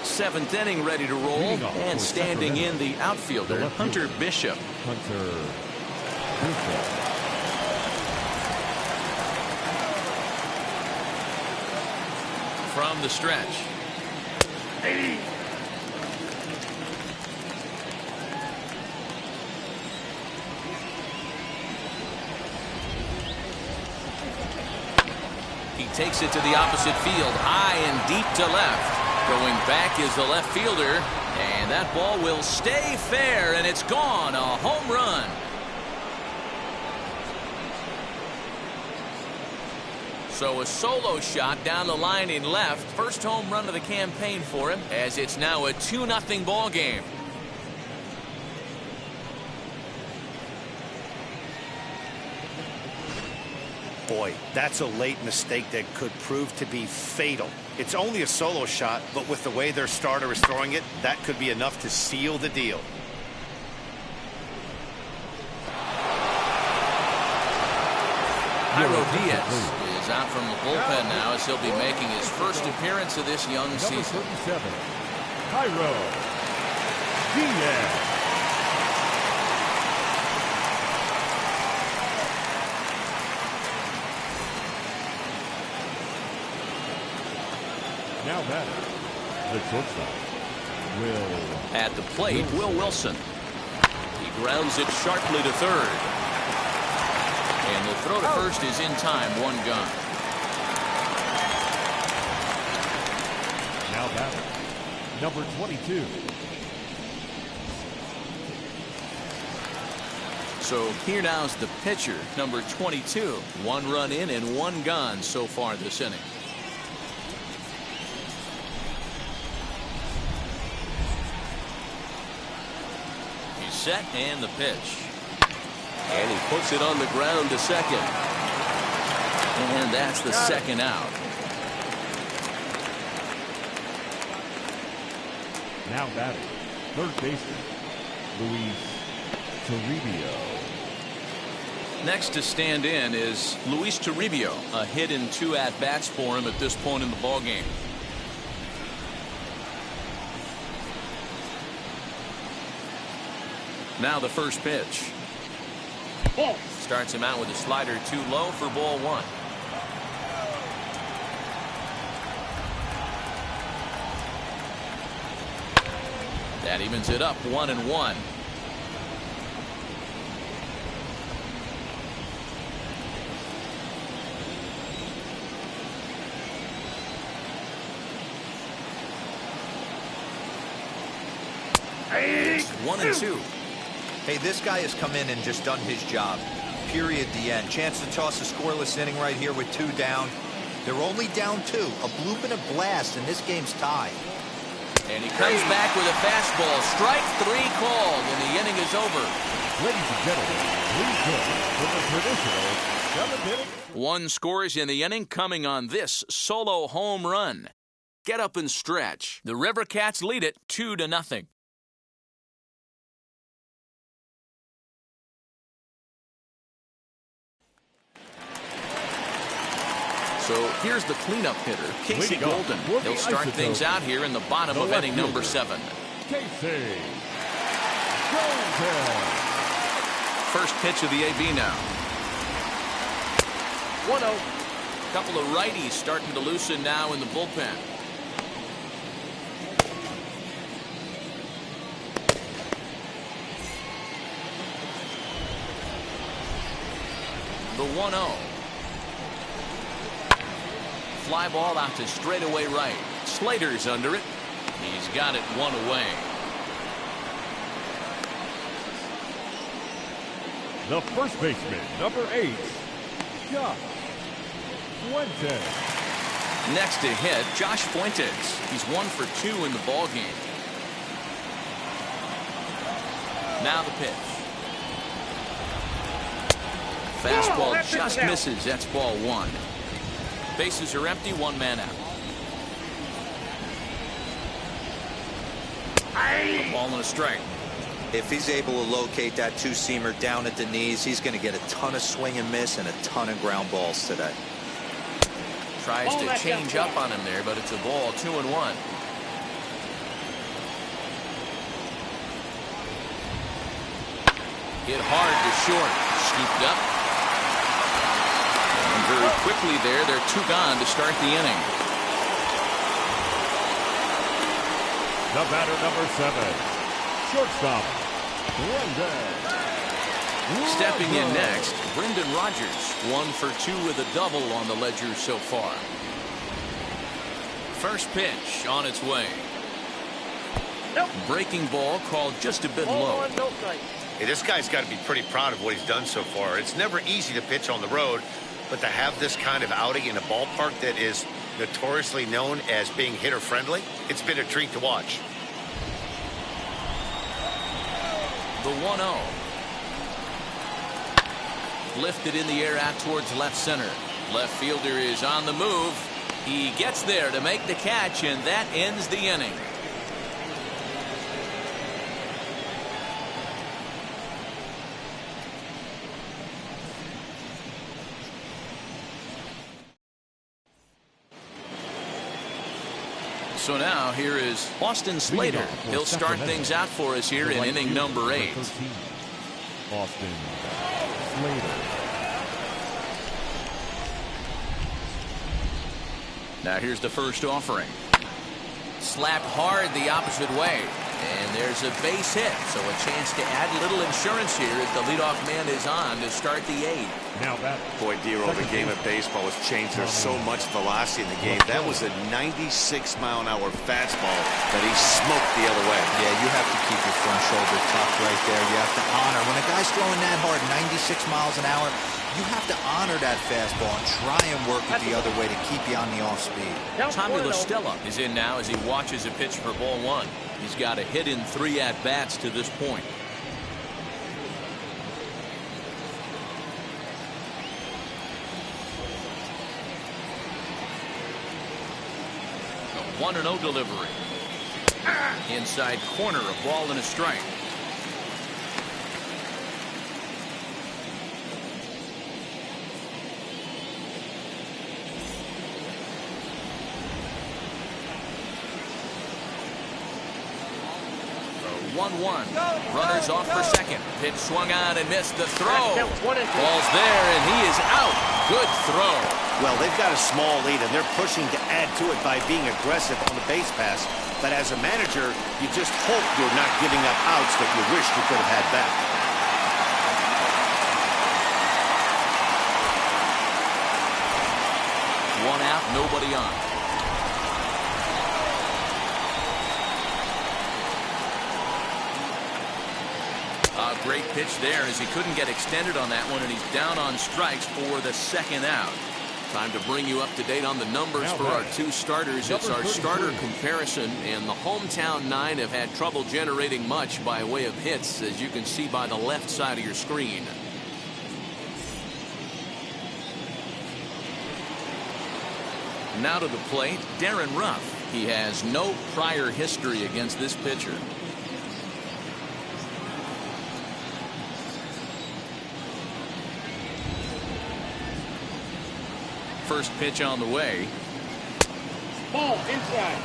A: Seventh inning ready to roll, and standing in the outfielder, Hunter Bishop.
B: Hunter Bishop.
A: From the stretch. He takes it to the opposite field, high and deep to left. Going back is the left fielder, and that ball will stay fair, and it's gone. A home run. So a solo shot down the line in left. First home run of the campaign for him, as it's now a 2-0 ball game.
C: Boy, that's a late mistake that could prove to be fatal. It's only a solo shot, but with the way their starter is throwing it, that could be enough to seal the deal.
A: Jairo Diaz is out from the bullpen now, as he'll be making his first appearance of this young season.
B: Number 37, Jairo Diaz. Now batting, the shortstop, Will.
A: At the plate, Will Wilson. He grounds it sharply to third. And the throw to first is in time, 1 gone.
B: Now batting, number 22.
A: So here now's the pitcher, number 22. 1 run in and 1 gone so far this inning. He's set, and the pitch. And he puts it on the ground to second. And that's the second out.
B: Now batting, third baseman, Luis Turibio.
A: Next to stand in is Luis Turibio. A hit in 2 at-bats for him at this point in the ballgame. Now the first pitch. Starts him out with a slider too low for ball 1. That evens it up, 1-1. It's 1-2.
D: Hey, this guy has come in and just done his job. Period. The end. Chance to toss a scoreless inning right here with 2 down. They're only down 2. A bloop and a blast, and this game's tied.
A: And he comes back with a fastball. Strike 3 called, and the inning is over.
B: Ladies and gentlemen, please join for the traditional 7th inning.
A: 1 scores in the inning, coming on this solo home run. Get up and stretch. The River Cats lead it 2-0. So here's the cleanup hitter, Casey Golden. He'll start things out here in the bottom of inning number 7.
B: Casey
A: First pitch of the AB now.
E: 1-0.
A: Couple of righties starting to loosen now in the bullpen. The 1-0. Fly ball out to straightaway right. Slater's under it. He's got it one away.
B: The first baseman, number 8, Josh Fuentes.
A: Next to hit, Josh Fuentes. He's 1 for 2 in the ball game. Now the pitch. Fastball just misses. That's ball 1. Bases are empty, 1 man out. A ball and a strike.
D: If he's able to locate that two-seamer down at the knees, he's going to get a ton of swing and miss and a ton of ground balls today.
A: Tries to change up on him there, but it's a ball, 2-1. Hit hard to short. Scooped up. And very quickly there, they're 2 gone to start the inning.
B: The batter, number 7, shortstop,
A: Stepping in next, Rodgers. 1 for 2 with a double on the ledger so far. First pitch on its way.
E: Nope.
A: Breaking ball called just a bit low.
C: Hey, this guy's got to be pretty proud of what he's done so far. It's never easy to pitch on the road, but to have this kind of outing in a ballpark that is notoriously known as being hitter friendly, it's been a treat to watch.
A: The 1-0. Lifted in the air out towards left center. Left fielder is on the move. He gets there to make the catch, and that ends the inning. So now here is Austin Slater. He'll start things out for us here in inning number 8.
B: Austin Slater.
A: Now here's the first offering. Slapped hard the opposite way. And there's a base hit. So a chance to add a little insurance here as the leadoff man is on to start the 8th.
B: Now that.
C: Boy, Dero, the game of baseball has changed. There's so much velocity in the game. That was a 96-mile-an-hour fastball that he smoked the other way.
D: Yeah, you have to keep your front shoulder tucked right there. You have to honor. When a guy's throwing that hard, 96 miles an hour, you have to honor that fastball and try and work it the other way to keep you on the off speed.
A: Tommy LaStella is in now as he watches a pitch for ball 1. He's got a hit in 3 at-bats to this point. A 1-0 delivery. Inside corner, a ball and a strike. The 1-1. Runners off for second. Pitch swung on and missed the throw. Ball's there and he is out. Good throw.
C: Well, they've got a small lead, and they're pushing to add to it by being aggressive on the base pass. But as a manager, you just hope you're not giving up outs that you wish you could have had back.
A: One out, nobody on. A great pitch there as he couldn't get extended on that one, and he's down on strikes for the 2nd out. Time to bring you up to date on the numbers for our 2 starters. It's our starter comparison, and the hometown 9 have had trouble generating much by way of hits, as you can see by the left side of your screen. Now to the plate, Darren Ruff. He has no prior history against this pitcher. First pitch on the way.
E: Ball inside.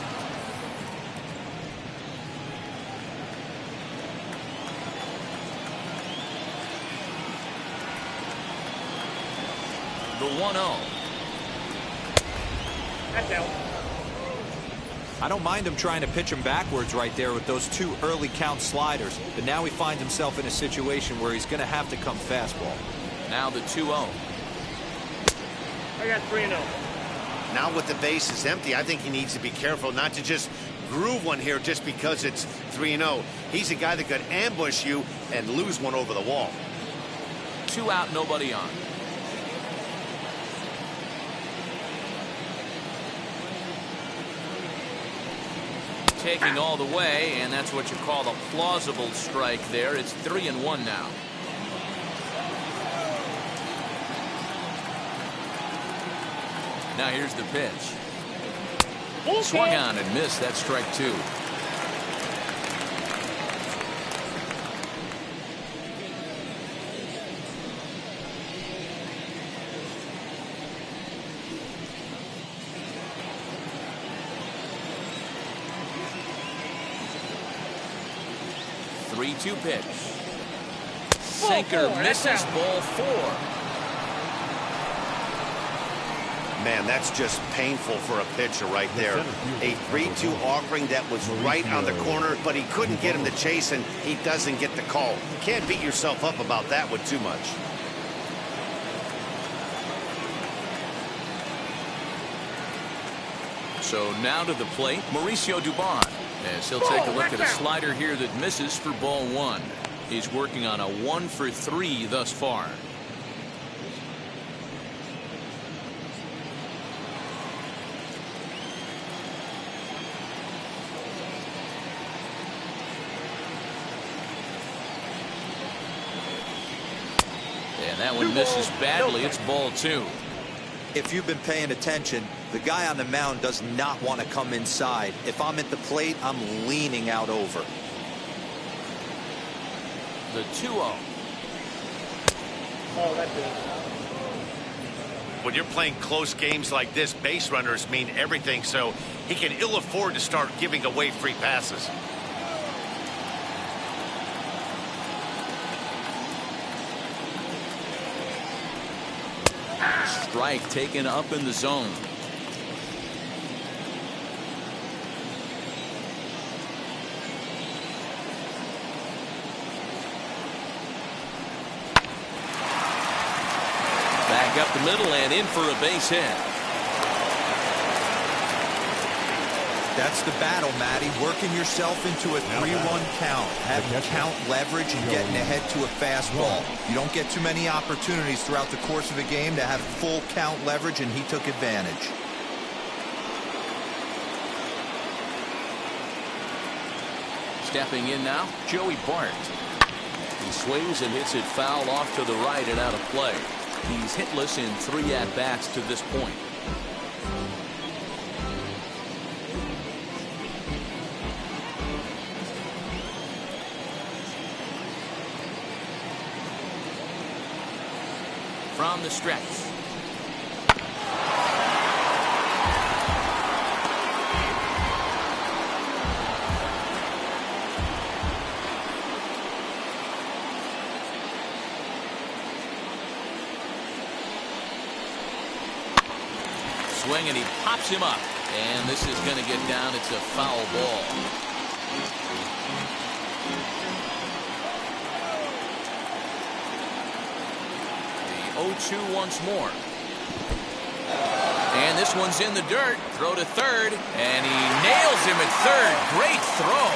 A: The 1-0.
E: That's out.
D: I don't mind him trying to pitch him backwards right there with those 2 early count sliders, but now he finds himself in a situation where he's going to have to come fastball.
A: Now the 2-0.
E: I got 3-0.
C: Now with the bases empty, I think he needs to be careful not to just groove one here just because it's 3-0. He's a guy that could ambush you and lose one over the wall.
A: 2 out, nobody on. Taking all the way, and that's what you call a plausible strike there. It's 3-1 now. Now here's the pitch. Swung on and missed. That's strike 2. Two pitch. Sinker misses. Ball 4.
C: Man, that's just painful for a pitcher right there. A 3-2 offering that was right on the corner, but he couldn't get him to chase, and he doesn't get the call. You can't beat yourself up about that one too much.
A: So now to the plate, Mauricio Dubon. As he'll take a look at a slider here that misses for ball 1. He's working on a 1 for 3 thus far. And that one misses badly. It's ball 2.
D: If you've been paying attention, the guy on the mound does not want to come inside. If I'm at the plate, I'm leaning out over.
A: The 2-0.
E: Oh, that's it.
C: When you're playing close games like this, base runners mean everything, so he can ill afford to start giving away free passes.
A: Strike taken up in the zone. Back up the middle and in for a base hit.
D: That's the battle, Matty. Working yourself into a 3-1 count. Having count leverage and getting ahead to a fastball. You don't get too many opportunities throughout the course of a game to have full count leverage, and he took advantage.
A: Stepping in now, Joey Bart. He swings and hits it foul off to the right and out of play. He's hitless in 3 at-bats to this point. From the stretch. Swing and he pops him up, and this is going to get down. It's a foul ball. The 0-2 once more. And this one's in the dirt. Throw to third, and he nails him at third. Great throw.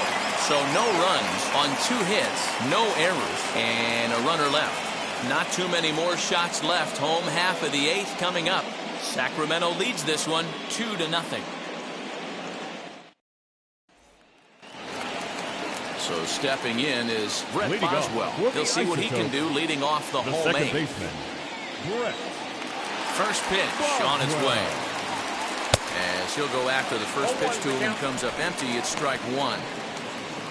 A: So no runs on 2 hits, no errors, and a runner left. Not too many more shots left. Home half of the 8th coming up. Sacramento leads this one 2-0. So stepping in is Brett Boswell. He'll see what he can do leading off the home 8th.
B: Baseman, Brett.
A: First pitch on its way. As he'll go after the first pitch to him, comes up empty. It's strike 1.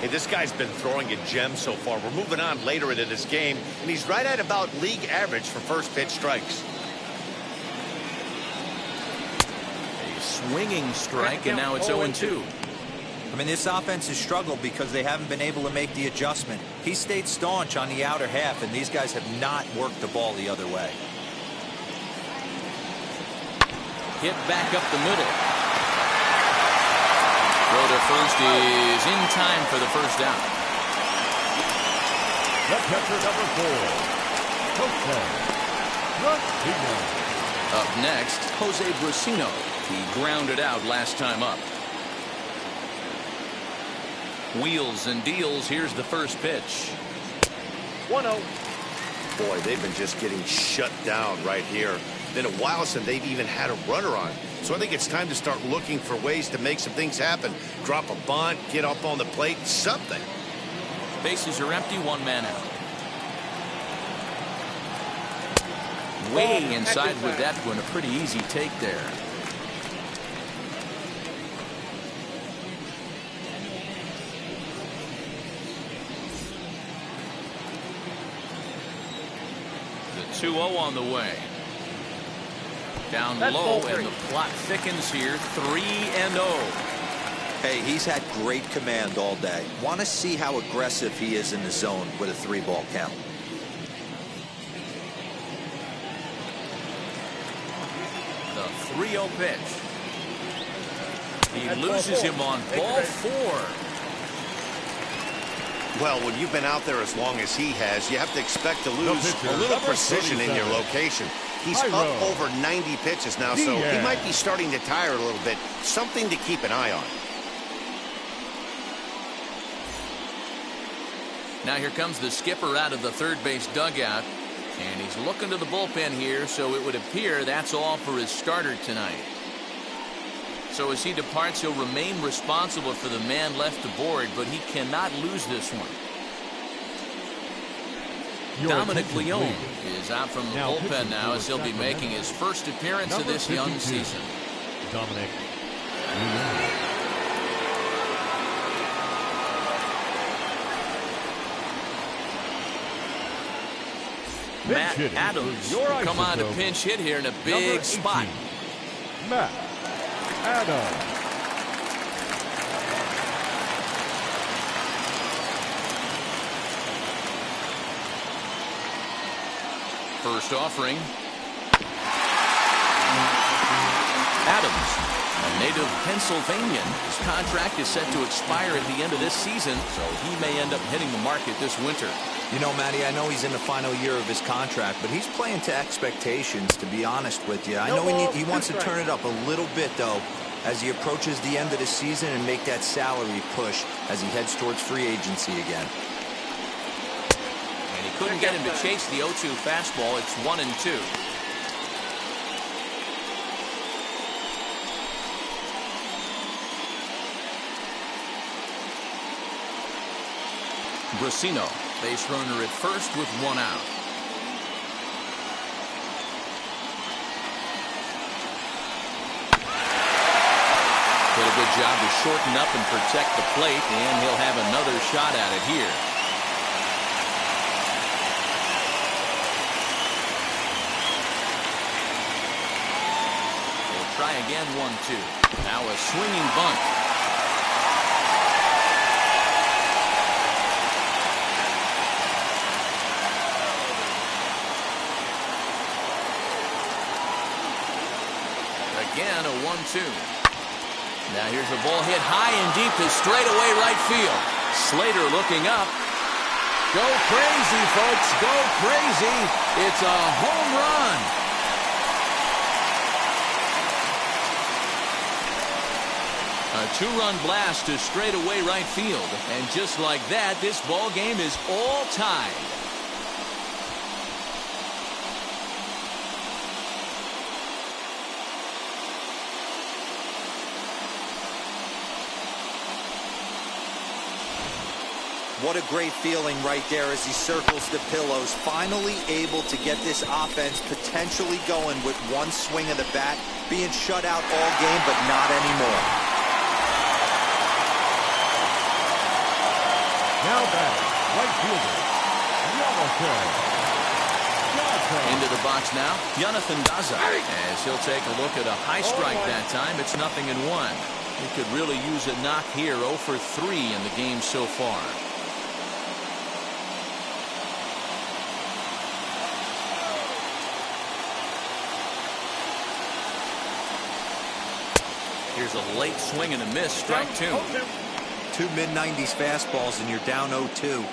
C: Hey, this guy's been throwing a gem so far. We're moving on later into this game, and he's right at about league average for first pitch strikes.
A: Swinging strike, and now it's 0-2.
D: I mean, this offense has struggled because they haven't been able to make the adjustment. He stayed staunch on the outer half, and these guys have not worked the ball the other way.
A: Hit back up the middle. Throw to first is in time for the first down.
B: The catcher number 4, Jose Brusino.
A: Up next, Jose Brusino. He grounded out last time up. Wheels and deals. Here's the first pitch.
E: 1-0.
C: Boy, they've been just getting shut down right here. Been a while since they've even had a runner on. So I think it's time to start looking for ways to make some things happen. Drop a bunt, get up on the plate, something.
A: Bases are empty, one man out. Way inside with that one. A pretty easy take there. The 2-0 on the way. Down low, and the plot thickens here. 3-0.
D: Hey, he's had great command all day. Want to see how aggressive he is in the zone with a 3-ball count.
A: The 3-0 pitch. He loses him on ball 4.
C: Well, when you've been out there as long as he has, you have to expect to lose a little precision in your location. He's up over 90 pitches now, so he might be starting to tire a little bit. Something to keep an eye on.
A: Now here comes the skipper out of the third base dugout, and he's looking to the bullpen here, so it would appear that's all for his starter tonight. So as he departs, he'll remain responsible for the man left aboard, but he cannot lose this one. Dominic Leone is out from the bullpen now, as he'll be making his first appearance of this young season.
B: Dominic Leone.
A: Matt Adams will come on to pinch hit here in a big spot.
B: Matt Adams.
A: First offering. Adams, a native Pennsylvanian. His contract is set to expire at the end of this season, so he may end up hitting the market this winter.
D: You know, Matty, I know he's in the final year of his contract, but he's playing to expectations, to be honest with you. I know he wants to turn it up a little bit, though, as he approaches the end of the season and make that salary push as he heads towards free agency again.
A: And he couldn't get him to chase the 0-2 fastball. It's 1-2. Brusino, base runner at first with one out. Did a good job to shorten up and protect the plate, and he'll have another shot at it here. We'll try again, 1-2. Now a swinging bunt. Again, a 1-2. Now here's a ball hit high and deep to straightaway right field. Slater looking up. Go crazy, folks. Go crazy. It's a home run. A 2-run blast to straightaway right field. And just like that, this ball game is all tied.
D: What a great feeling right there as he circles the pillows. Finally able to get this offense potentially going with one swing of the bat. Being shut out all game, but not anymore.
B: Now back, right fielder, Jonathan.
A: Into the box now, Jonathan Daza, as he'll take a look at a high strike that time. It's 0-1. He could really use a knock here. 0 for 3 in the game so far. Here's a late swing and a miss. Strike two.
E: 0-2.
D: Two mid-90s fastballs and you're down 0-2.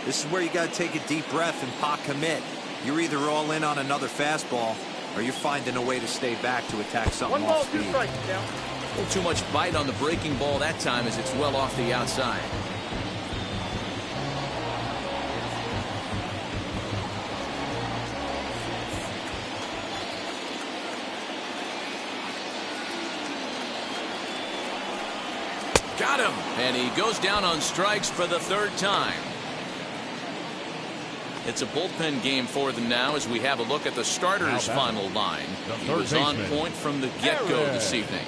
D: This is where you got to take a deep breath and pot commit. You're either all in on another fastball or you're finding a way to stay back to attack something
E: 1 ball,
D: off
E: 2
D: speed.
E: strikes now.
A: A little too much bite on the breaking ball that time as it's well off the outside. Got him! And he goes down on strikes for the third time. It's a bullpen game for them now as we have a look at the starters' final line. He was on point from the get-go this evening.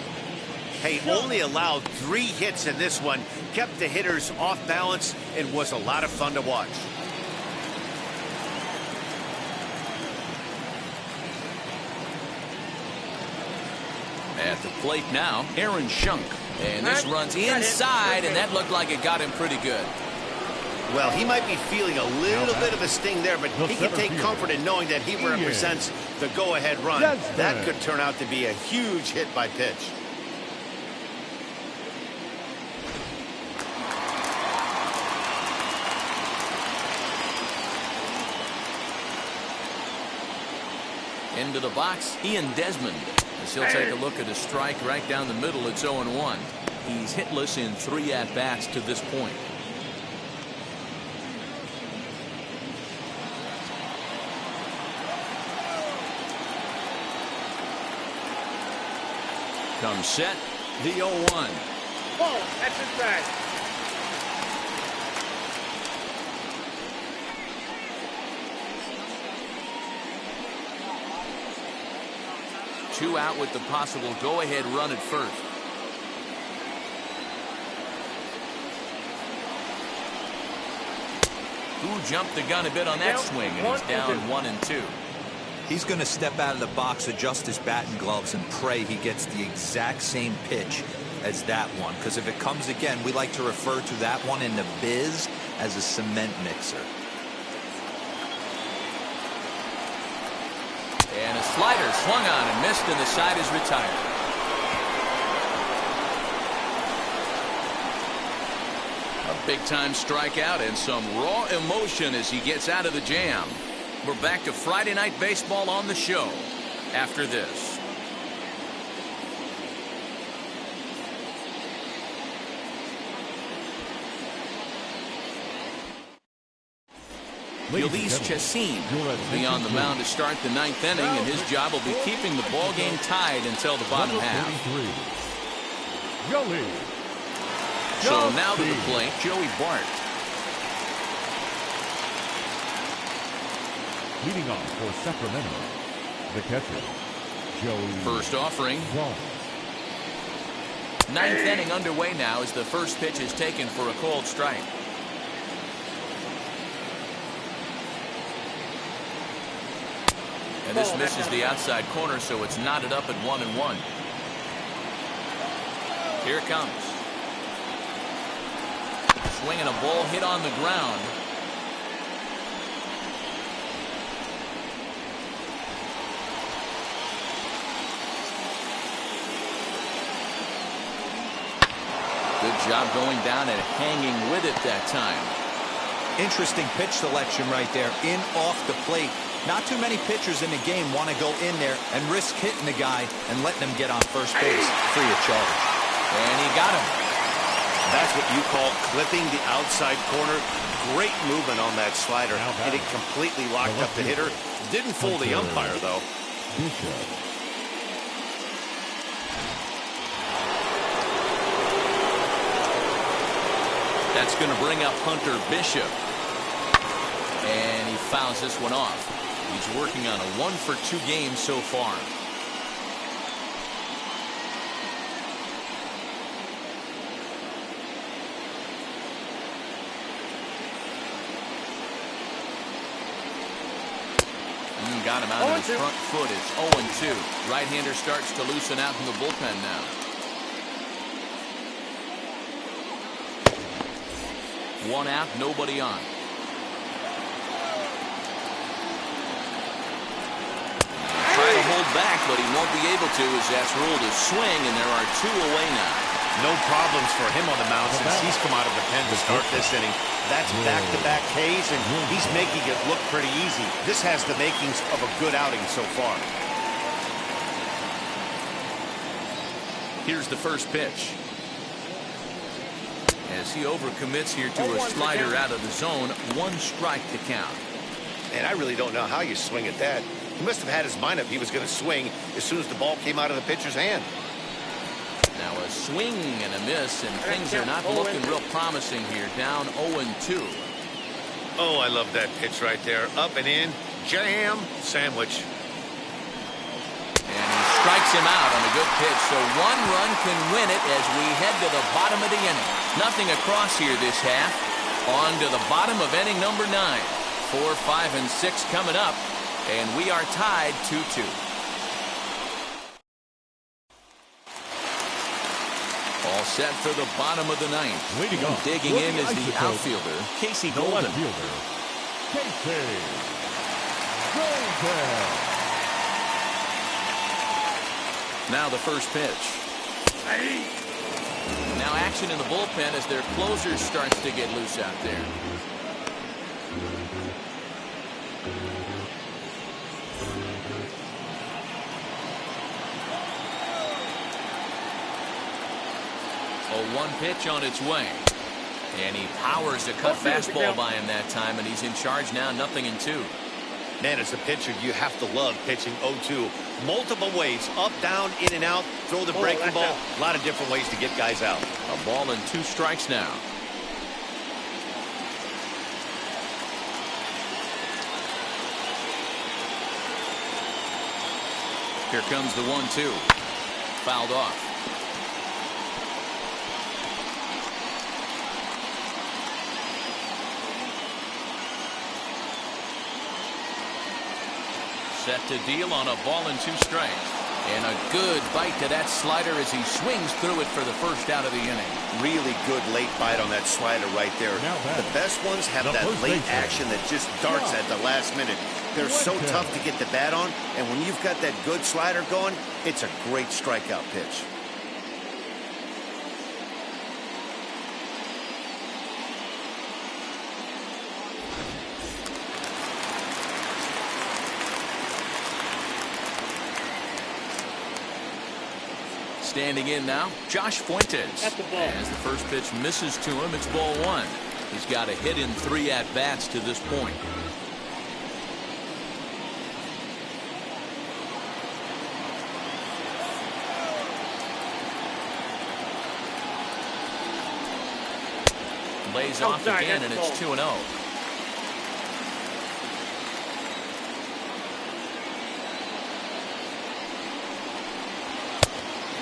C: Hey, only allowed 3 hits in this one, kept the hitters off balance, and was a lot of fun to watch.
A: At the plate now, Aaron Shunk. And this runs inside, and that looked like it got him pretty good.
C: Well, he might be feeling a little bit of a sting there, but he can take comfort in knowing that he represents the go-ahead run. That could turn out to be a huge hit by pitch.
A: Into the box, Ian Desmond. As he'll take a look at a strike right down the middle. It's 0-1. He's hitless in 3 at-bats to this point. Comes set, the 0-1.
E: Ball, that's inside.
A: Two out with the possible go-ahead run at first. Who jumped the gun a bit on that swing, and he's down 1-2.
D: He's going to step out of the box, adjust his batting gloves, and pray he gets the exact same pitch as that one. Because if it comes again, we like to refer to that one in the biz as a cement mixer.
A: And a slider swung on and missed, and the side is retired. A big-time strikeout and some raw emotion as he gets out of the jam. We're back to Friday Night Baseball on the show after this. Ulysses Chassin will be on the mound to start the 9th inning, and his job will be keeping the ball game tied until the bottom half. So now to the plate, Joey Bart.
B: Leading off for Sacramento, the catcher, Joey.
A: First offering. 9th inning underway now as the first pitch is taken for a called strike. And this misses the outside corner, so it's knotted up at 1-1. Here it comes. Swinging a ball hit on the ground. Good job going down and hanging with it that time.
D: Interesting pitch selection right there. In off the plate. Not too many pitchers in the game want to go in there and risk hitting the guy and letting him get on first base free of charge.
A: And he got him.
C: That's what you call clipping the outside corner. Great movement on that slider. And it completely locked up the hitter. Didn't fool the umpire, though.
A: That's going to bring up Hunter Bishop. And he fouls this one off. He's working on a 1-for-2 game so far. Got him out of his front foot. It's 0-2. Right-hander starts to loosen out in the bullpen now. One out, nobody on. Try to hold back, but he won't be able to, as that's ruled a swing, and there are 2 away now.
C: No problems for him on the mound since he's come out of the pen to start this inning. That's back-to-back Ks, and he's making it look pretty easy. This has the makings of a good outing so far.
A: Here's the first pitch. As he overcommits here to a slider out of the zone, 1 strike to count.
C: And I really don't know how you swing at that. He must have had his mind up he was going to swing as soon as the ball came out of the pitcher's hand.
A: Now a swing and a miss, and things are not looking real promising here. Down 0-2.
C: Oh, I love that pitch right there. Up and in, jam, sandwich.
A: And he strikes him out on a good pitch, so 1 run can win it as we head to the bottom of the inning. Nothing across here this half. On to the bottom of inning number 9. 4, 5, and 6 coming up, and we are tied 2-2. All set for the bottom of the 9th.
B: Leading off,
A: digging in is the
B: Isotopes,
A: outfielder, Casey
B: the
A: Golden.
B: left fielder, Casey Golden.
A: Now the first pitch. Now action in the bullpen as their closer starts to get loose out there. A 1 pitch on its way. And he powers a cut fastball by him that time, and he's in charge now, 0-2.
C: Man, as a pitcher, you have to love pitching 0-2. Multiple ways, up, down, in and out, throw the breaking ball. A lot of different ways to get guys out.
A: A ball and 2 strikes now. Here comes the 1-2. Fouled off. Set to deal on a ball and 2 strikes. And a good bite to that slider as he swings through it for the first out of the inning.
C: Really good late bite on that slider right there. The best ones have that late action that just darts at the last minute. They're so tough to get the bat on, and when you've got that good slider going, it's a great strikeout pitch.
A: Standing in now, Josh Fuentes. As the first pitch misses to him, it's ball 1. He's got a hit in 3 at-bats to this point. Lays off again, and it's 2-0.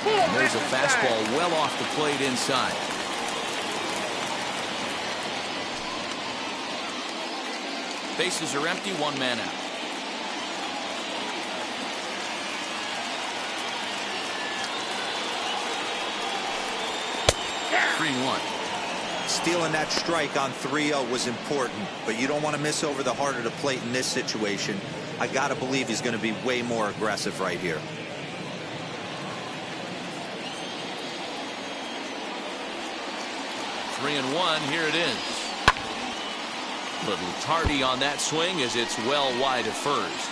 A: And there's a fastball well off the plate inside. Bases are empty, 1 man out. Yeah. 3-1.
D: Stealing that strike on 3-0 was important, but you don't want to miss over the heart of the plate in this situation. I got to believe he's going to be way more aggressive right here.
A: 3-1, here it is. Little tardy on that swing as it's well wide of first.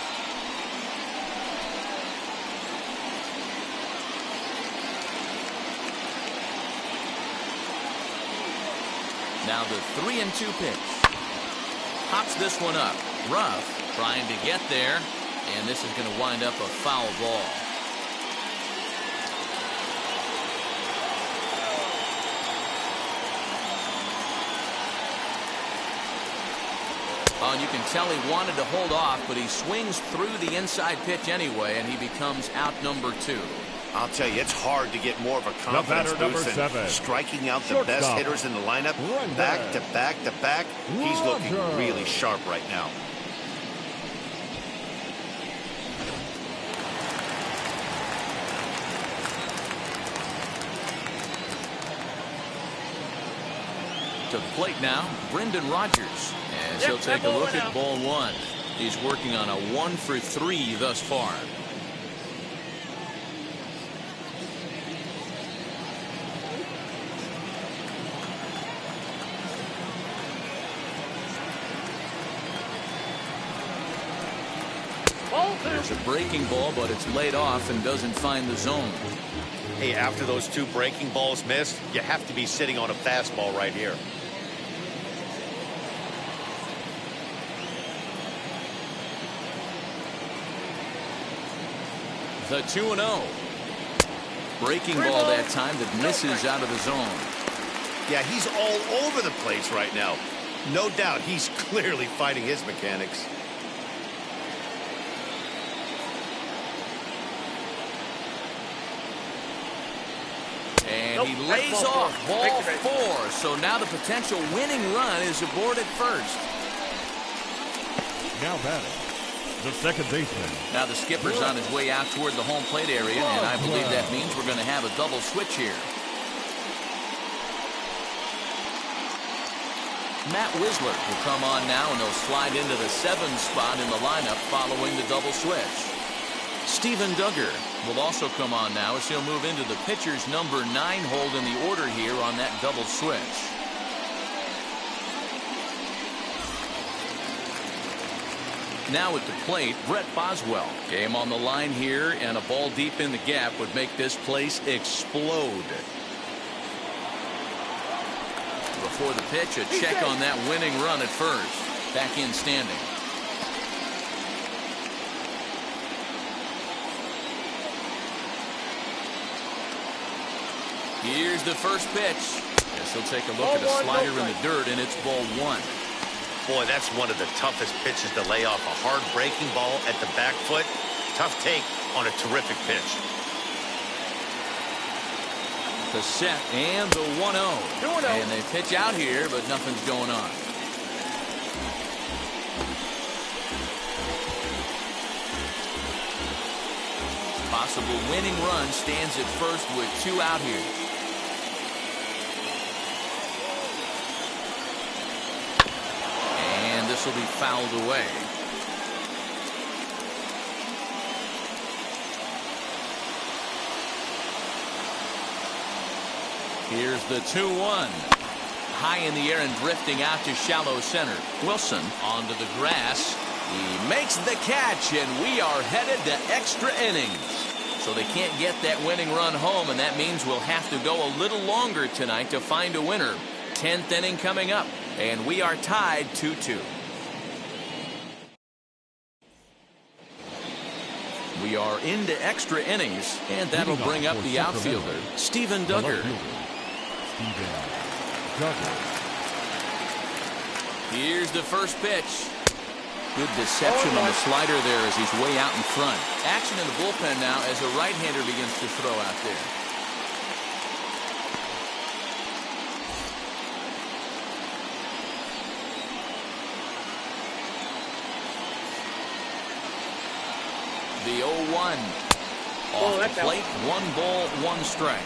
A: Now the 3-2 pitch. Pops this one up. Rough, trying to get there, and this is going to wind up a foul ball. Oh, and you can tell he wanted to hold off, but he swings through the inside pitch anyway, and he becomes out number 2.
C: I'll tell you, it's hard to get more of a confidence boost than striking out the best hitters in the lineup. Back to back to back. He's looking really sharp right now.
A: To the plate now, Rodgers. As he'll take a look at ball 1. He's working on a 1 for 3 thus far. There's a breaking ball, but it's laid off and doesn't find the zone.
C: Hey, after those 2 breaking balls missed, you have to be sitting on a fastball right here.
A: The 2-0. Breaking ball that time that misses out of the zone.
C: Yeah, he's all over the place right now. No doubt he's clearly fighting his mechanics.
A: And he lays off ball 4. So now the potential winning run is aboard at first.
B: Now batting, the second baseman.
A: Now the skipper's on his way out toward the home plate area, and I believe that means we're going to have a double switch here. Matt Wisler will come on now, and they'll slide into the 7th spot in the lineup following the double switch. Steven Duggar will also come on now as he'll move into the pitcher's number 9 hold in the order here on that double switch. Now at the plate, Brett Boswell. Game on the line here, and a ball deep in the gap would make this place explode. Before the pitch, a check on that winning run at first. Back in standing. Here's the first pitch. Guess he'll take a look at a slider in the dirt, and it's ball 1.
C: Boy, that's one of the toughest pitches to lay off. A hard breaking ball at the back foot. Tough take on a terrific pitch.
A: The set and the 1-0. And they pitch out here, but nothing's going on. Possible winning run stands at first with 2 out here. This will be fouled away. Here's the 2-1. High in the air and drifting out to shallow center. Wilson onto the grass. He makes the catch, and we are headed to extra innings. So they can't get that winning run home, and that means we'll have to go a little longer tonight to find a winner. 10th inning coming up, and we are tied 2-2. We are into extra innings, and that'll bring up the outfielder, Steven Duggar. Here's the first pitch. Good deception on the slider there as he's way out in front. Action in the bullpen now as a right-hander begins to throw out there. The 0-1. Off the plate, 1 ball, 1 strike.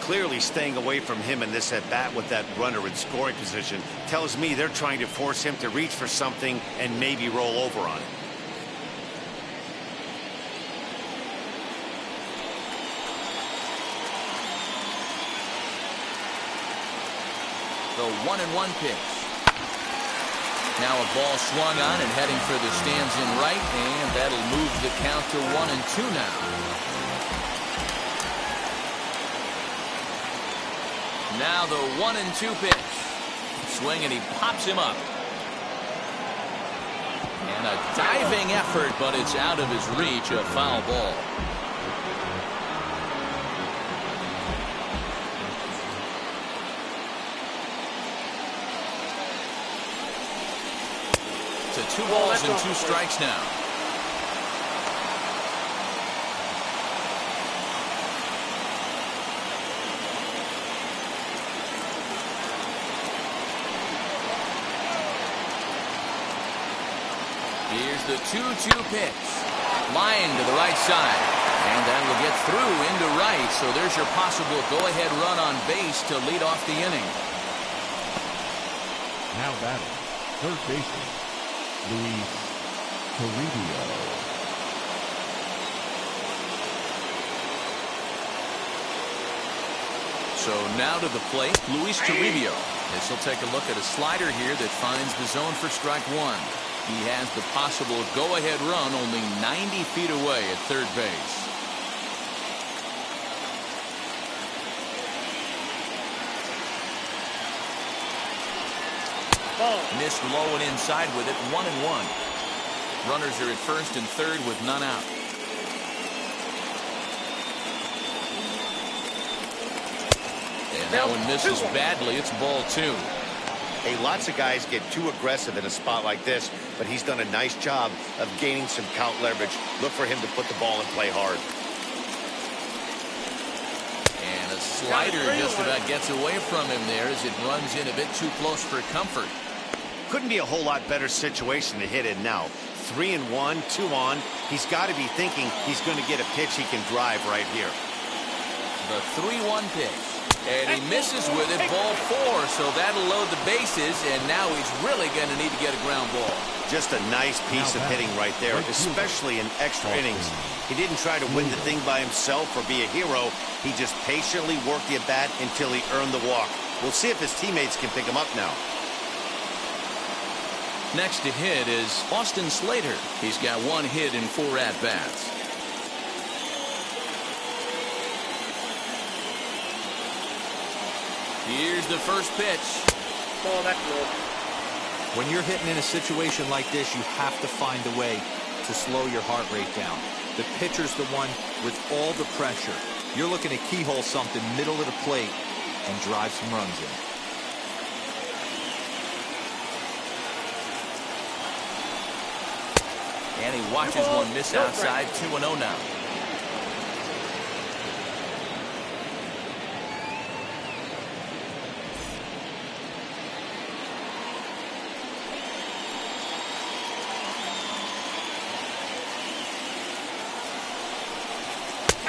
C: Clearly staying away from him in this at-bat with that runner in scoring position tells me they're trying to force him to reach for something and maybe roll over on it.
A: The 1-1 pitch. Now a ball swung on and heading for the stands in right, and that'll move the count to 1-2 now. Now the 1-2 pitch. Swing, and he pops him up. And a diving effort, but it's out of his reach, a foul ball. To 2 balls and 2 strikes now. Here's the 2-2 pitch. Line to the right side. And that will get through into right. So there's your possible go-ahead run on base to lead off the inning.
B: Now batting, third baseman, Turibio.
A: So now to the plate, Turibio. This will take a look at a slider here that finds the zone for strike 1. He has the possible go-ahead run only 90 feet away at third base. Missed low and inside with it, 1-1. Runners are at first and third with none out. And that one misses badly. It's ball 2.
C: Hey, lots of guys get too aggressive in a spot like this, but he's done a nice job of gaining some count leverage. Look for him to put the ball in play hard.
A: And a slider just about gets away from him there as it runs in a bit too close for comfort.
C: Couldn't be a whole lot better situation to hit in now. 3-1, 2 on. He's got to be thinking he's going to get a pitch he can drive right here.
A: The 3-1 pitch. And he misses with it, ball 4, so that'll load the bases, and now he's really going to need to get a ground ball.
C: Just a nice piece of hitting right there, especially in extra innings. He didn't try to win the thing by himself or be a hero. He just patiently worked the at-bat until he earned the walk. We'll see if his teammates can pick him up now.
A: Next to hit is Slater. He's got 1 hit in 4 at-bats. Here's the first pitch.
E: Oh, that's low.
D: When you're hitting in a situation like this, you have to find a way to slow your heart rate down. The pitcher's the one with all the pressure. You're looking to keyhole something middle of the plate and drive some runs in.
A: And he watches one miss outside. 2-0 now.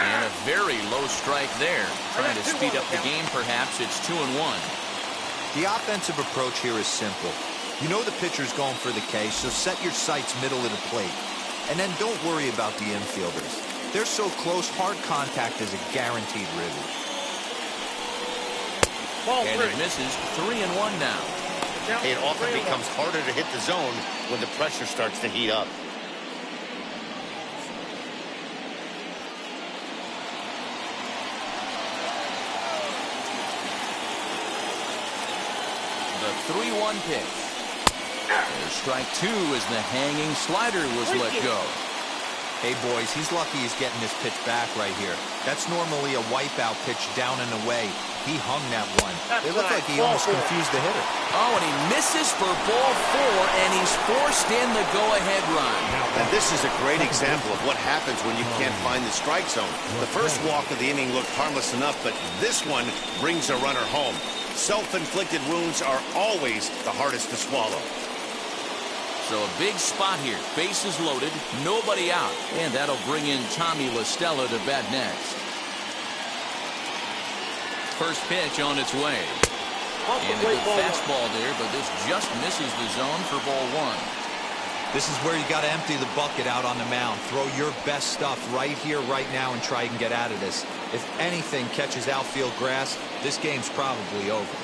A: And a very low strike there. Trying to speed up the game, perhaps. It's 2-1.
D: The offensive approach here is simple. You know the pitcher's going for the K, so set your sights middle of the plate. And then don't worry about the infielders. They're so close, hard contact is a guaranteed ribby.
A: And it misses. 3-1 now.
C: It often becomes harder to hit the zone when the pressure starts to heat up.
A: The 3-1 pitch. There's strike 2 as the hanging slider was let go.
D: Hey, boys, he's lucky he's getting this pitch back right here. That's normally a wipeout pitch down and away. He hung that one. It looked like he almost confused the hitter.
A: Oh, and he misses for ball 4, and he's forced in the go-ahead run.
C: And this is a great example of what happens when you can't find the strike zone. The first walk of the inning looked harmless enough, but this one brings a runner home. Self-inflicted wounds are always the hardest to swallow.
A: So a big spot here. Bases loaded, nobody out. And that'll bring in Tommy La Stella to bat next. First pitch on its way. And a good fastball there, but this just misses the zone for ball 1.
D: This is where you got to empty the bucket out on the mound. Throw your best stuff right here, right now, and try and get out of this. If anything catches outfield grass, this game's probably over.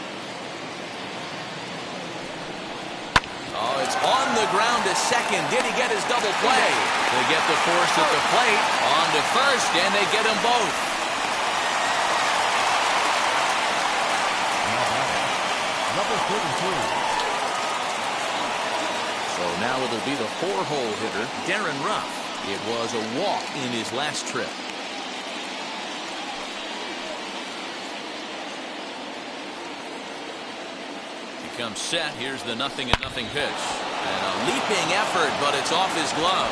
A: Oh, it's on the ground to second. Did he get his double play? They get the force at the plate. On to first, and they get them both.
B: Number 32.
A: So now it'll be the 4-hole hitter, Darren Ruff. It was a walk in his last trip. Comes set. Here's the 0-0 pitch. And a leaping effort, but it's off his glove.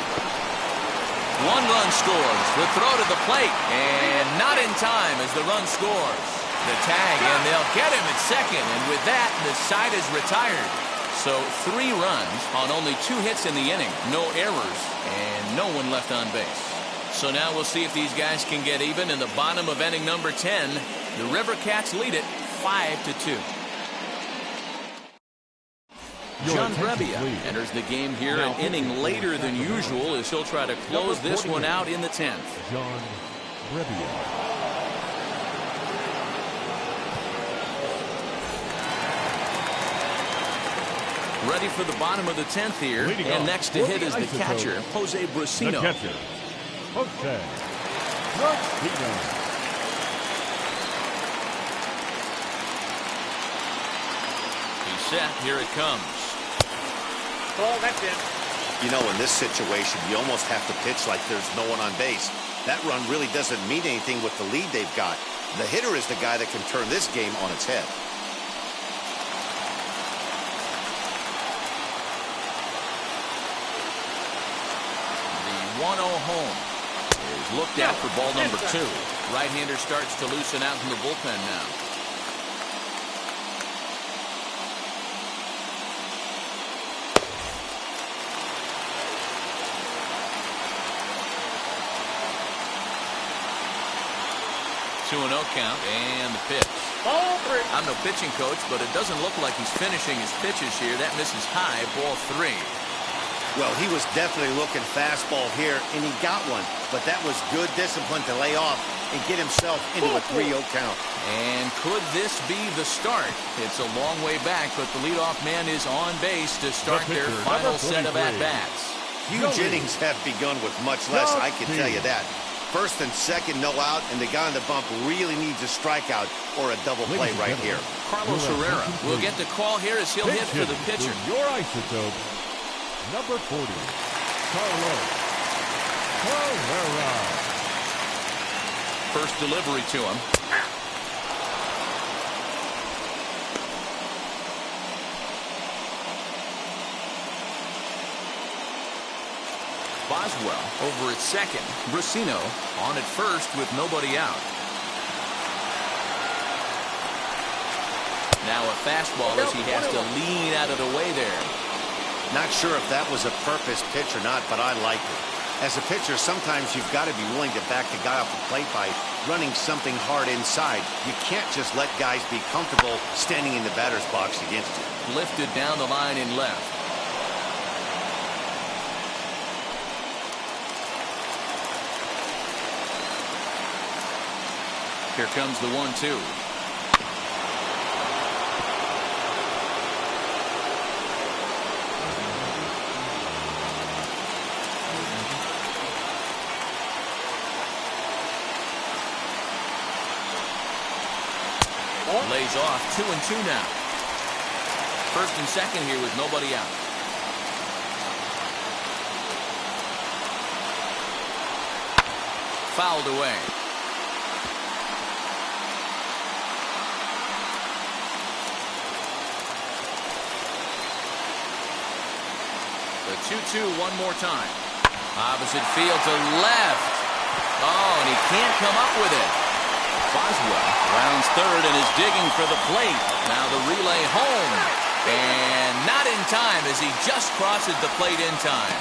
A: 1 run scores. The throw to the plate. And not in time as the run scores. The tag, and they'll get him at second. And with that, the side is retired. So 3 runs on only 2 hits in the inning. No errors, and no one left on base. So now we'll see if these guys can get even in the bottom of inning number 10. The River Cats lead it 5-2. John Trebia enters the game here an inning later than usual as he'll try to close this one out in the 10th.
B: John Trebia.
A: ready for the bottom of the 10th here. And next to hit is the catcher, Jose Brasino.
B: The catcher, Jose Brasino.
A: He's set. Here it comes.
E: Ball, that's it.
C: You know, in this situation, you almost have to pitch like there's no one on base. That run really doesn't mean anything with the lead they've got. The hitter is the guy that can turn this game on its head.
A: The 1-0 home is looked at for ball number 2. Right-hander starts to loosen out in the bullpen now. Two 2-0 count and the pitch.
E: Ball 3.
A: I'm no pitching coach, but it doesn't look like he's finishing his pitches here. That misses high, ball 3.
C: Well, he was definitely looking fastball here, and he got one. But that was good discipline to lay off and get himself into a 3-0 count.
A: And could this be the start? It's a long way back, but the leadoff man is on base to start their final set of at-bats.
C: Huge innings have begun with much less, I can tell you that. First and second, no out, and the guy on the bump really needs a strikeout or a double play right here.
A: Carlos Herrera will get the call here as he'll hit for the pitcher.
B: Your Isotopes, number 40, Carlos Herrera.
A: First delivery to him. Boswell over at second. Brasino on at first with nobody out. Now a fastball as he has to lean out of the way there.
C: Not sure if that was a purpose pitch or not, but I liked it. As a pitcher, sometimes you've got to be willing to back the guy off the plate by running something hard inside. You can't just let guys be comfortable standing in the batter's box against you.
A: Lifted down the line in left. Here comes the 1-2. Lays off 2-2 now. First and second here with nobody out. Fouled away. The 2-2 one more time. Opposite field to left. Oh, and he can't come up with it. Boswell rounds third and is digging for the plate. Now the relay home. And not in time as he just crosses the plate in time.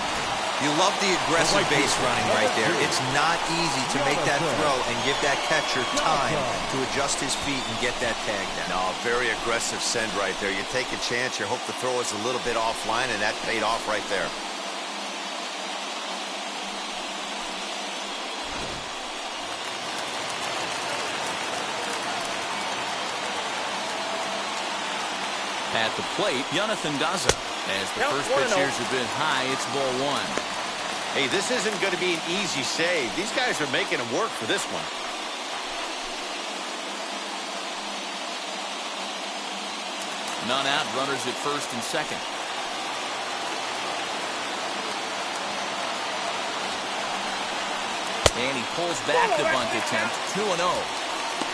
D: You love the aggressive base running right there. It's not easy to make that throw and give that catcher time to adjust his feet and get that tag down.
C: No, very aggressive send right there. You take a chance, you hope the throw is a little bit offline, and that paid off right there.
A: At the plate, Jonathan Daza. As the first pitch here's a bit high, it's ball 1.
C: Hey, this isn't going to be an easy save. These guys are making him work for this one.
A: None out, runners at first and second. And he pulls back the bunt attempt, 2-0.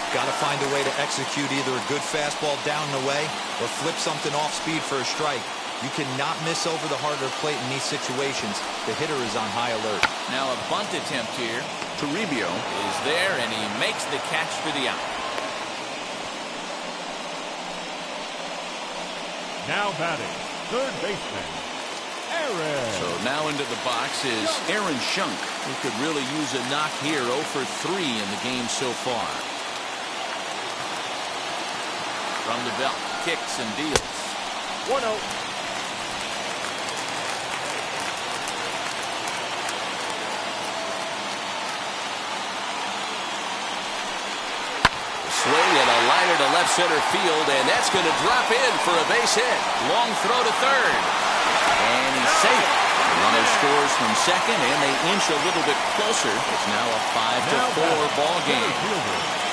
D: Got to find a way to execute either a good fastball down and away or flip something off speed for a strike. You cannot miss over the harder plate in these situations. The hitter is on high alert.
A: Now a bunt attempt here. Turibio is there, and he makes the catch for the out.
B: Now batting, third baseman, Aaron.
A: So now into the box is Aaron Shunk, who could really use a knock here. 0 for 3 in the game so far. From the belt, kicks and deals.
E: 1-0.
A: Swing and a liner to left center field, and that's going to drop in for a base hit. Long throw to third. And he's safe. The runner scores from second, and they inch a little bit closer. It's now a 5-4 ball game.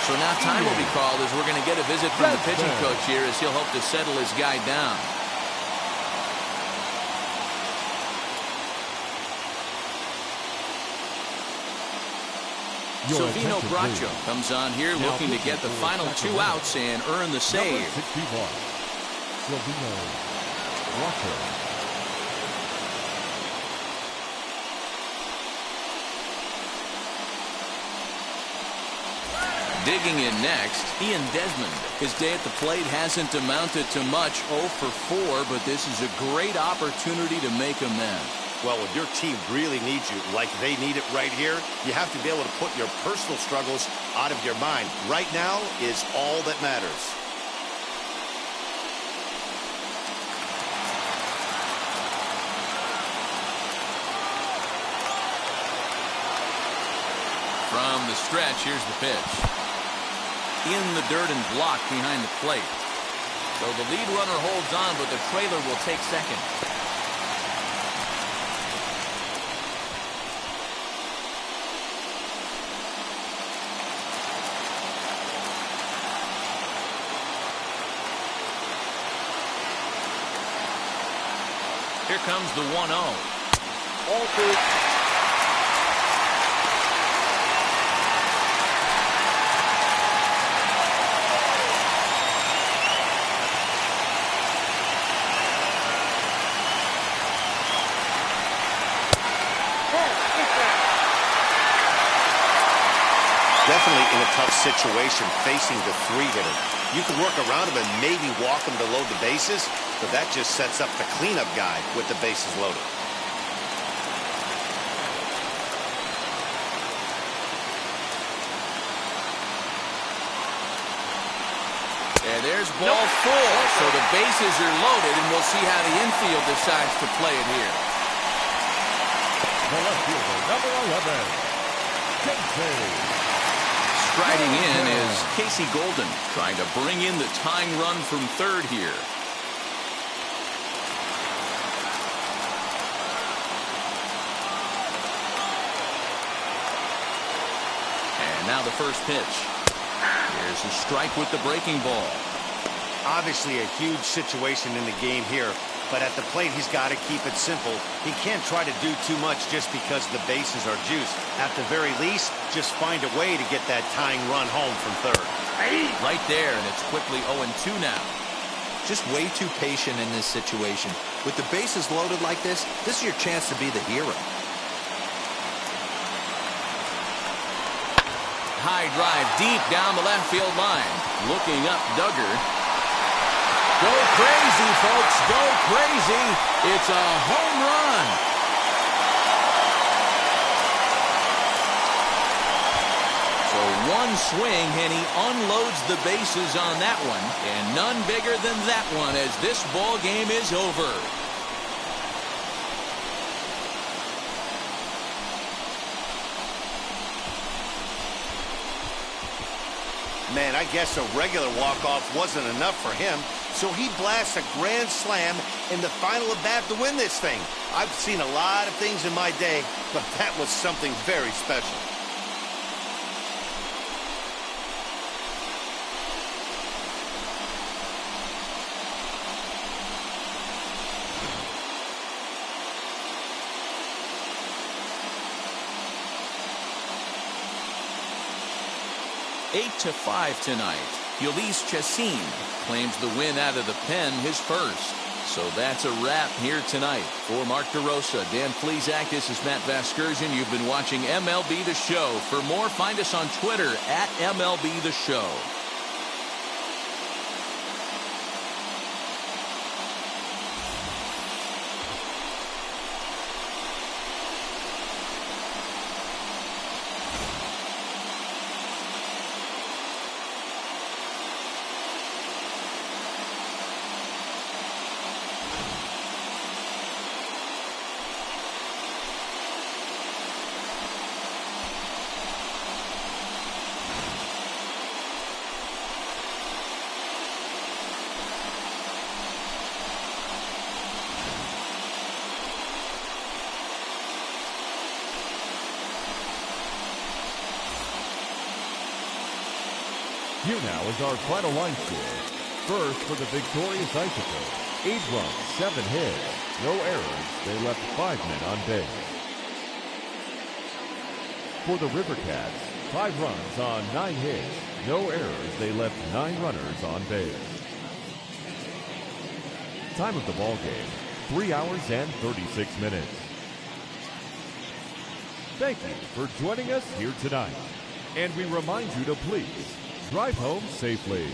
A: So now time will be called as we're going to get a visit from the pitching coach here as he'll hope to settle his guy down. Silvino Bracho comes on here looking to get the final 2 outs and earn the save.
B: Number 61, Silvino Bracho.
A: Digging in next, Ian Desmond. His day at the plate hasn't amounted to much, 0 for 4, but this is a great opportunity to make amends.
C: Well, when your team really needs you, like they need it right here, you have to be able to put your personal struggles out of your mind. Right now is all that matters.
A: From the stretch, here's the pitch. In the dirt and blocked behind the plate. So the lead runner holds on, but the trailer will take second. Here comes the 1-0.
E: Ball 2.
C: Definitely in a tough situation facing the 3-hitter. You can work around him and maybe walk him to load the bases, but that just sets up the cleanup guy with the bases loaded.
A: And there's ball 4, so the bases are loaded, and we'll see how the infield decides to play it here.
B: The left fielder, number 11, Casey.
A: Striding in is Casey Golden, trying to bring in the tying run from third here. And now the first pitch. Here's a strike with the breaking ball.
C: Obviously a huge situation in the game here, but at the plate he's got to keep it simple. He can't try to do too much just because the bases are juiced. At the very least, just find a way to get that tying run home from third.
A: Right there, and it's quickly 0-2 now.
D: Just way too patient in this situation. With the bases loaded like this is your chance to be the hero.
A: High drive deep down the left field line. Looking up, Duggar. Go crazy, folks. Go crazy. It's a home run. So one swing, and he unloads the bases on that one. And none bigger than that one as this ball game is over.
C: Man, I guess a regular walk-off wasn't enough for him, so he blasts a grand slam in the final at bat to win this thing. I've seen a lot of things in my day, but that was something very special.
A: Eight to 5 tonight. Ulysses Chassin claims the win out of the pen, his first. So that's a wrap here tonight. For Mark DeRosa, Dan Plesac, this is Matt Vasgersian. You've been watching MLB The Show. For more, find us on Twitter at MLB The Show.
B: Here now is our final line score. First for the victorious Isotopes, 8 runs, 7 hits, no errors. They left 5 men on base. For the Rivercats, 5 runs on 9 hits, no errors. They left 9 runners on base. Time of the ball game, 3 hours and 36 minutes. Thank you for joining us here tonight. And we remind you to please drive home safely.